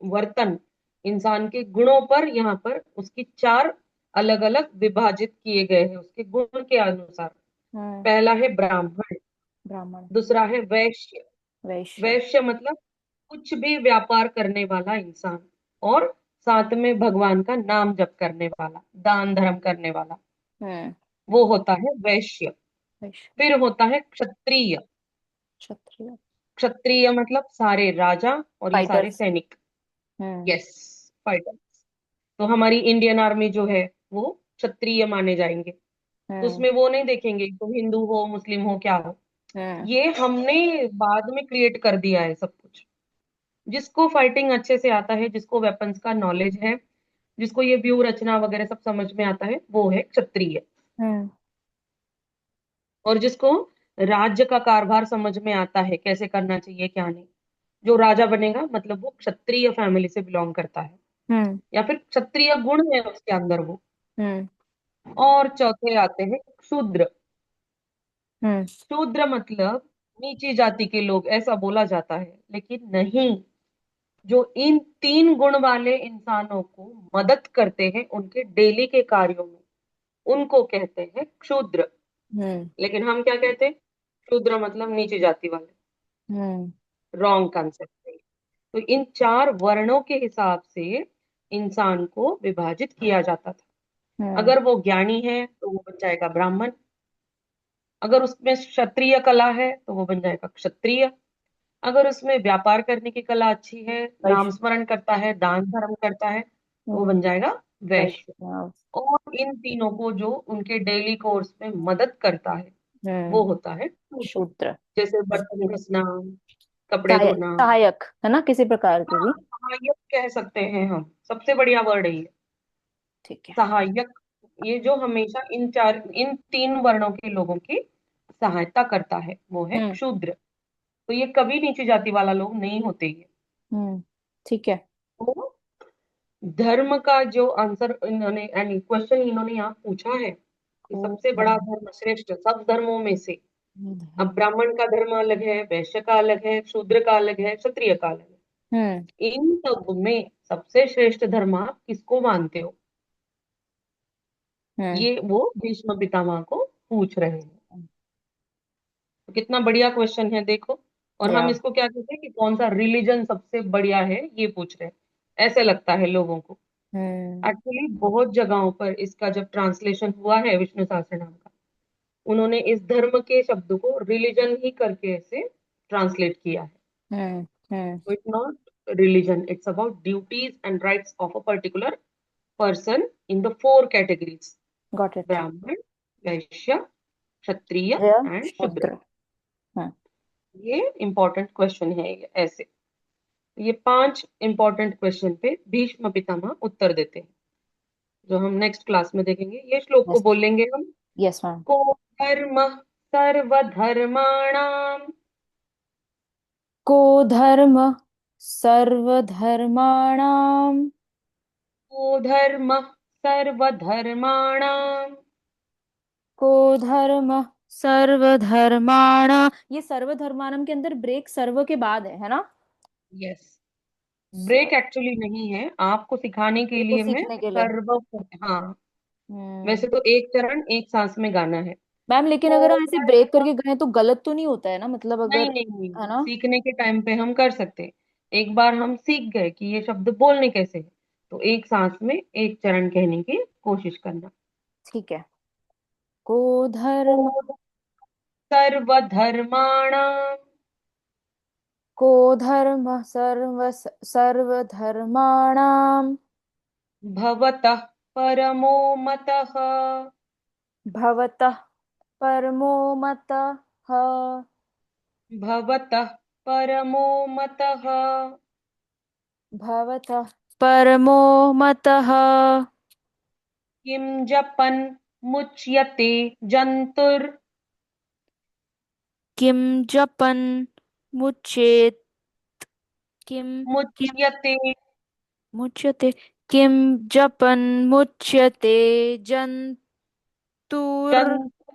Speaker 2: वर्तन, इंसान के गुणों पर यहाँ पर उसकी चार अलग अलग विभाजित किए गए हैं उसके गुण के अनुसार।
Speaker 1: हम्म
Speaker 2: पहला है ब्राह्मण,
Speaker 1: ब्राह्मण।
Speaker 2: दूसरा है वैश्य।
Speaker 1: वैश्य।
Speaker 2: वैश्य मतलब कुछ भी व्यापार करने वाला इंसान, और साथ में भगवान का नाम जप करने वाला, दान धर्म करने वाला,
Speaker 1: हम्म
Speaker 2: वो होता है वैश्य।
Speaker 1: वैश्य।
Speaker 2: फिर होता है क्षत्रिय।
Speaker 1: क्षत्रिय।
Speaker 2: क्षत्रिय मतलब सारे राजा और ये सारे
Speaker 1: फाइटर्स।
Speaker 2: सैनिक।
Speaker 1: हम्म
Speaker 2: यस, फाइटर। तो हमारी इंडियन आर्मी जो है वो क्षत्रिय माने जाएंगे। तो
Speaker 1: हम्म
Speaker 2: उसमें वो नहीं देखेंगे तुम हिंदू हो, मुस्लिम हो, क्या हो।
Speaker 1: हम्म
Speaker 2: ये हमने बाद में क्रिएट कर दिया है सब कुछ। जिसको फाइटिंग अच्छे से आता है, जिसको वेपन्स का नॉलेज है, जिसको ये व्यू रचना वगैरह सब समझ में आता है, वो है क्षत्रिय।
Speaker 1: हम्म
Speaker 2: और जिसको राज्य का कारभार समझ में आता है, कैसे करना चाहिए क्या नहीं, जो राजा बनेगा मतलब वो क्षत्रिय फैमिली से बिलोंग करता है,
Speaker 1: हम्म
Speaker 2: या फिर क्षत्रिय गुण है उसके अंदर वो।
Speaker 1: हम्म
Speaker 2: और चौथे आते हैं शूद्र।
Speaker 1: हम्म
Speaker 2: शूद्र मतलब नीची जाति के लोग, ऐसा बोला जाता है, लेकिन नहीं। जो इन तीन गुण वाले इंसानों को मदद करते हैं उनके डेली के कार्यों में, उनको कहते हैं क्षूद्र।
Speaker 1: हम्म
Speaker 2: लेकिन हम क्या कहते हैं? शूद्र मतलब नीची जाति वाले।
Speaker 1: हम्म
Speaker 2: रॉन्ग कंसेप्ट है। तो इन चार वर्णों के हिसाब से इंसान को विभाजित किया जाता था।
Speaker 1: हम्म
Speaker 2: अगर वो ज्ञानी है तो वो बन जाएगा ब्राह्मण, अगर उसमें क्षत्रिय कला है तो वो बन जाएगा क्षत्रिय, अगर उसमें व्यापार करने की कला अच्छी है, नाम
Speaker 1: वैश्य।
Speaker 2: स्मरण करता है, दान धर्म करता है, तो वो
Speaker 1: हम्म
Speaker 2: बन जाएगा वैश्य।
Speaker 1: वैश्य। हाँ।
Speaker 2: और इन तीनों को जो उनके डेली कोर्स में मदद करता है वो
Speaker 1: हम्म
Speaker 2: होता है शूद्र।
Speaker 1: शूद्र।
Speaker 2: जैसे बर्तन घसना, कपड़े धोना।
Speaker 1: सहायक है ना किसी प्रकार की
Speaker 2: हाँ,
Speaker 1: भी।
Speaker 2: सहायक कह सकते हैं हम, सबसे बढ़िया वर्ड है ये,
Speaker 1: ठीक है।
Speaker 2: सहायक। ये जो हमेशा इन तीन वर्णों के लोगों की सहायता करता है वो है
Speaker 1: हम्म।
Speaker 2: शूद्र। तो ये कभी नीची जाति वाला लोग नहीं होते ये।
Speaker 1: हम्म। ठीक है।
Speaker 2: तो धर्म का जो आंसर इन्होंने यानी क्वेश्चन इन्होंने यहाँ पूछा है कि
Speaker 1: को
Speaker 2: सबसे बड़ा
Speaker 1: धर्म।
Speaker 2: धर्म श्रेष्ठ सब धर्मों में से। अब
Speaker 1: धर्म।
Speaker 2: ब्राह्मण का धर्म अलग है, वैश्य का अलग है, शूद्र का अलग है, क्षत्रिय का अलग
Speaker 1: हम्म।
Speaker 2: है। इन सब में सबसे श्रेष्ठ धर्म आप किसको मानते हो?
Speaker 1: हम्म।
Speaker 2: ये वो भीष्म पितामह को पूछ रहे हैं। तो कितना बढ़िया क्वेश्चन है देखो। और
Speaker 1: या।
Speaker 2: हम इसको क्या कहते हैं कि कौन सा रिलीजन सबसे बढ़िया है ये पूछ रहे हैं, ऐसे लगता है लोगों को।
Speaker 1: हम्म।
Speaker 2: एक्चुअली बहुत जगहों पर इसका जब ट्रांसलेशन हुआ है विष्णु सहस्त्रनाम का, उन्होंने इस धर्म के शब्द को रिलीजन ही करके ऐसे ट्रांसलेट किया है।
Speaker 1: हम्म। हम्म।
Speaker 2: So it's not religion, it's about duties and rights of a particular person in the four categories:
Speaker 1: got it.
Speaker 2: Brahman, Vaishya, Kshatriya
Speaker 1: य
Speaker 2: and Shudra.
Speaker 1: शूद्र। हम्म।
Speaker 2: ये इंपॉर्टेंट क्वेश्चन है ये ऐसे। ये 5 इंपॉर्टेंट क्वेश्चन पे भीष्म पितामह उत्तर देते हैं, जो हम नेक्स्ट क्लास में देखेंगे। ये श्लोक को
Speaker 1: यस।
Speaker 2: बोलेंगे हम।
Speaker 1: Yes ma'am.
Speaker 2: को धर्म सर्वधर्माणाम।
Speaker 1: को धर्म सर्वधर्माणाम।
Speaker 2: को धर्म सर्वधर्माणाम।
Speaker 1: को धर्म सर्वधर्माणा। ये सर्वधर्मानम के अंदर ब्रेक सर्व के बाद है ना?
Speaker 2: यस, ब्रेक
Speaker 1: सर्व
Speaker 2: एक्चुअली नहीं है, आपको सिखाने के
Speaker 1: को
Speaker 2: लिए मैं
Speaker 1: सीखने के लिए।
Speaker 2: सर्व। हाँ,
Speaker 1: हम्म।
Speaker 2: वैसे तो एक चरण एक सांस में गाना है।
Speaker 1: मैम लेकिन अगर
Speaker 2: को
Speaker 1: हम ऐसे ब्रेक
Speaker 2: धर्म,
Speaker 1: करके गए तो गलत तो नहीं होता है ना, मतलब
Speaker 2: नहीं
Speaker 1: अगर,
Speaker 2: नहीं नहीं,
Speaker 1: है ना?
Speaker 2: सीखने के टाइम पे हम कर सकते हैं। एक बार हम सीख गए कि ये शब्द बोलने कैसे हैं, तो एक सांस में एक चरण कहने की कोशिश करना।
Speaker 1: ठीक है। को धर्म।
Speaker 2: को सर्वधर्माणाम।
Speaker 1: को धर्म सर्वधर्माणाम।
Speaker 2: भवतः परमो मतः।
Speaker 1: भवतः परमो मतः।
Speaker 2: भवतः परमो मतः।
Speaker 1: भवतः परमो मतः।
Speaker 2: किं जपन् मुच्यते जन्तुर्।
Speaker 1: किम जपन मुचेत। किम किम
Speaker 2: मुच्यते
Speaker 1: मुच्यते। किम जपन मुच्यते जंतुर।
Speaker 2: जन्तु।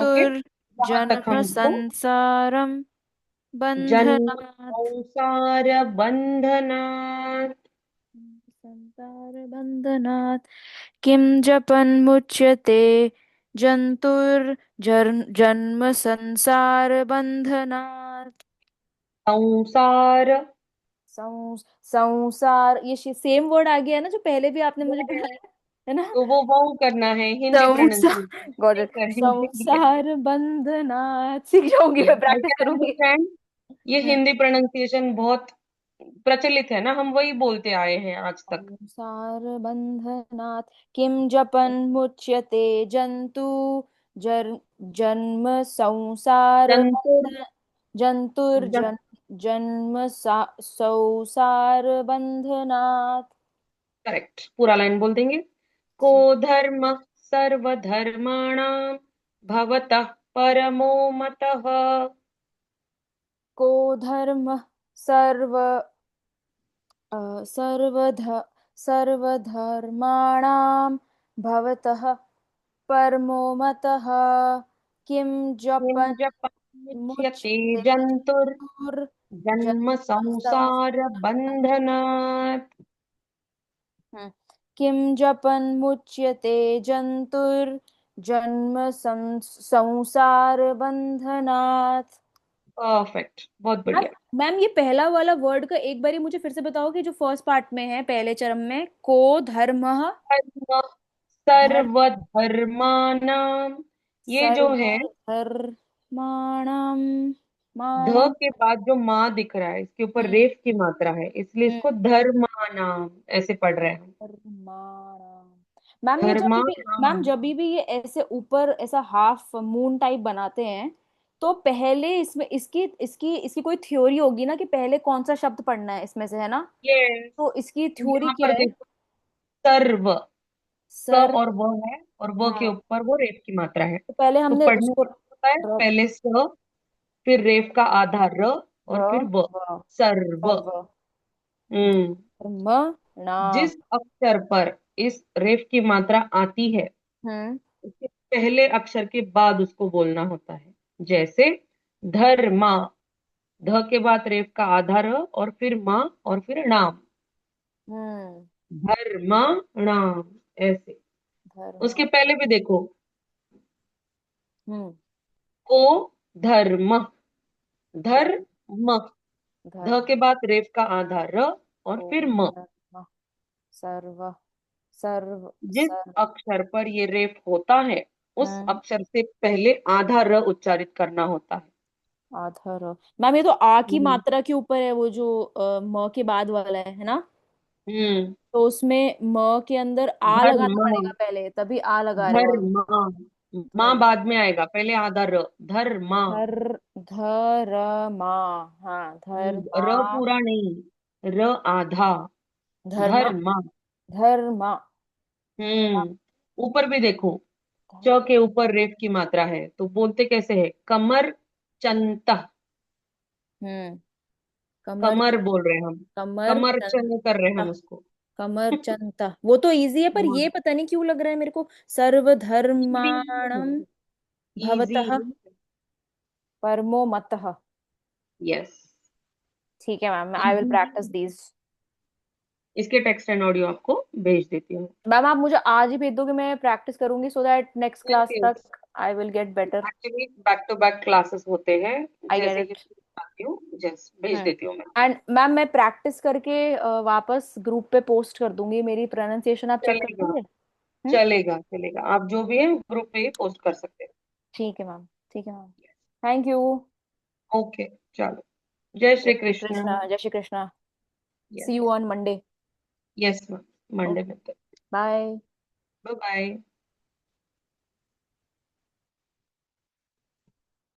Speaker 2: ओके,
Speaker 1: जंतुर
Speaker 2: वहां तक
Speaker 1: जन्म
Speaker 2: हम इसको।
Speaker 1: संसारम
Speaker 2: जन्म
Speaker 1: बंधनात्।
Speaker 2: संसार बंधनात्।
Speaker 1: संसार बंधनात्। किम जपन मुच्यते जंतुर जन्म संसार बंधनात्।
Speaker 2: संसार।
Speaker 1: संसार, ये सेम वर्ड आ गया है ना जो पहले भी आपने मुझे पढ़ाया है ना?
Speaker 2: तो वो वाउ करना है, हिंदी
Speaker 1: संसार।
Speaker 2: प्रोनाउंसिएशन
Speaker 1: गॉट
Speaker 2: नहीं
Speaker 1: इट।
Speaker 2: करेंगे।
Speaker 1: संसार बंधनात् सीख जाऊंगी,
Speaker 2: यस,
Speaker 1: मैं
Speaker 2: आई
Speaker 1: प्रैक्टिस
Speaker 2: कैन
Speaker 1: करूंगी।
Speaker 2: अंडरस्टैंड। ये
Speaker 1: हम्म।
Speaker 2: हिंदी प्रोनाउंसिएशन बहुत प्रचलित है ना, हम वही बोलते आए हैं आज तक।
Speaker 1: संसार बंधनात्। किम जपन मुच्यते जंतु जर जन्म संसार
Speaker 2: जंतुर।
Speaker 1: बंधन जंतुर
Speaker 2: जन,
Speaker 1: जन्म संसार बंधनात्।
Speaker 2: करेक्ट, पूरा लाइन बोल देंगे। को धर्म सर्वधर्माणां भवतः परमो मतः।
Speaker 1: को धर्म सर्व सर्वध सर्वधर्माणां भवतः परमो मतः। किं
Speaker 2: किं
Speaker 1: जपन्
Speaker 2: जपमुच्यते
Speaker 1: मुच्यते
Speaker 2: जन्म संसार
Speaker 1: जन्तुर्जन्मसंसार।
Speaker 2: बन्धनात्।
Speaker 1: किं जपन् मुच्यते जन्तुर्जन्म संसार बंधनात्।
Speaker 2: परफेक्ट, बहुत
Speaker 1: मैम
Speaker 2: बढ़िया।
Speaker 1: मैम ये पहला वाला वर्ड का एक बारी मुझे फिर से बताओ कि जो फर्स्ट पार्ट में है पहले चरण में, को धर्म
Speaker 2: धर्म
Speaker 1: धर्म
Speaker 2: सर्वधर्माणां, ये जो है
Speaker 1: सर्वधर्माणाम
Speaker 2: ध
Speaker 1: माणम।
Speaker 2: के बाद जो माँ दिख रहा है इसके ऊपर
Speaker 1: हम्म।
Speaker 2: रेफ की मात्रा है, इसलिए
Speaker 1: हम्म।
Speaker 2: इसको धर्मानाम ऐसे पढ़ रहे हैं हम।
Speaker 1: धर्माणाम। मैम ये
Speaker 2: धर्मानाम।
Speaker 1: जब भी ये ऐसे ऊपर ऐसा हाफ मून टाइप बनाते हैं तो पहले इसमें इसकी इसकी इसकी कोई थ्योरी होगी ना कि पहले कौन सा शब्द पढ़ना है इसमें से, है ना?
Speaker 2: ये
Speaker 1: तो इसकी थ्योरी
Speaker 2: यहाँ
Speaker 1: क्या
Speaker 2: पर
Speaker 1: है?
Speaker 2: देखो, सर्व। क
Speaker 1: सर।
Speaker 2: और व है, और व के
Speaker 1: हाँ,
Speaker 2: ऊपर वो रेफ की मात्रा है।
Speaker 1: तो पहले
Speaker 2: तो
Speaker 1: हमने
Speaker 2: पढ़ने
Speaker 1: उसको
Speaker 2: में क्या होता है,
Speaker 1: र,
Speaker 2: पहले स, फिर रेफ का आधा र,
Speaker 1: र,
Speaker 2: और फिर व,
Speaker 1: व,
Speaker 2: सर्व।
Speaker 1: सर्व,
Speaker 2: हम्म।
Speaker 1: धर्म, नाम।
Speaker 2: जिस अक्षर पर इस रेफ की मात्रा आती है,
Speaker 1: हम्म।
Speaker 2: उसके पहले अक्षर के बाद उसको बोलना होता है। जैसे धर्मा, ध के बाद रेफ का आधा र, और फिर माँ, और फिर नाम।
Speaker 1: हम्म।
Speaker 2: धर्मा नाम, ऐसे।
Speaker 1: धर्म।
Speaker 2: उसके पहले भी देखो,
Speaker 1: हम्म।
Speaker 2: को धर्म, धर्म, ध
Speaker 1: धर्म।
Speaker 2: के बाद रेफ का आधा र, और
Speaker 1: को
Speaker 2: फिर म।
Speaker 1: धर्म। सर्व। सर्व।
Speaker 2: जिस
Speaker 1: सर्व।
Speaker 2: अक्षर पर ये रेफ होता है, उस
Speaker 1: हम्म।
Speaker 2: अक्षर से पहले आधा र उच्चारित करना होता है।
Speaker 1: आधर। मैम ये तो आ की
Speaker 2: हम्म।
Speaker 1: मात्रा के ऊपर है, वो जो म के बाद वाला है ना।
Speaker 2: हम्म।
Speaker 1: तो उसमें म के अंदर आ लगाना
Speaker 2: धर्म,
Speaker 1: पड़ेगा पहले, तभी आ लगा रहे हो हम।
Speaker 2: धर्म, माँ
Speaker 1: धर्म।
Speaker 2: बाद में आएगा, पहले आधा र, धर्म।
Speaker 1: धर धर्मा। हाँ,
Speaker 2: र
Speaker 1: धर्मा।
Speaker 2: पूरा नहीं, र आधा,
Speaker 1: धर्मा।
Speaker 2: धर्म।
Speaker 1: धर्मा।
Speaker 2: ऊपर भी देखो, च
Speaker 1: धर्म।
Speaker 2: के ऊपर रेफ की मात्रा है, तो बोलते कैसे है, कमर चंत।
Speaker 1: हम्म। कमर
Speaker 2: कमर
Speaker 1: चन।
Speaker 2: बोल रहे हैं हम,
Speaker 1: कमर
Speaker 2: कमर चन कर रहे हैं
Speaker 1: चंता।
Speaker 2: हम उसको।
Speaker 1: कमर चंता, वो तो इजी है, पर ये पता नहीं क्यों लग रहा है मेरे को सर्वधर्माणम
Speaker 2: इजी।
Speaker 1: भवतः परमो मतः।
Speaker 2: यस।
Speaker 1: ठीक है ma'am, I will
Speaker 2: easy.
Speaker 1: Practice these.
Speaker 2: इसके टेक्स्ट एंड ऑडियो आपको भेज देती हूँ।
Speaker 1: मैम आप मुझे आज ही भेज दोगे, मैं प्रैक्टिस करूंगी so that next
Speaker 2: yes
Speaker 1: class
Speaker 2: yes,
Speaker 1: तक I will get better.
Speaker 2: Actually back to back classes होते हैं,
Speaker 1: आई गेट
Speaker 2: जैसे ही
Speaker 1: इट।
Speaker 2: आती हूँ जस्ट भेज देती हूँ मैं।
Speaker 1: एंड मैम मैं प्रैक्टिस करके वापस ग्रुप पे पोस्ट कर दूंगी, मेरी प्रोनाउंसिएशन आप चेक कर
Speaker 2: चलेगा,
Speaker 1: दोगे? हम्म।
Speaker 2: चलेगा, चलेगा, आप जो भी है ग्रुप पे ही पोस्ट कर सकते
Speaker 1: ठीक है मैम, ठीक है मैम। Thank you.
Speaker 2: हैं। ओके, चलो, जय
Speaker 1: जय
Speaker 2: श्री
Speaker 1: श्री
Speaker 2: कृष्ण।
Speaker 1: कृष्णा, जय Shri Krishna. See
Speaker 2: yes,
Speaker 1: you on Monday.
Speaker 2: Yes, Monday
Speaker 1: okay.
Speaker 2: मिलते हैं।
Speaker 1: बाय।
Speaker 2: Bye bye.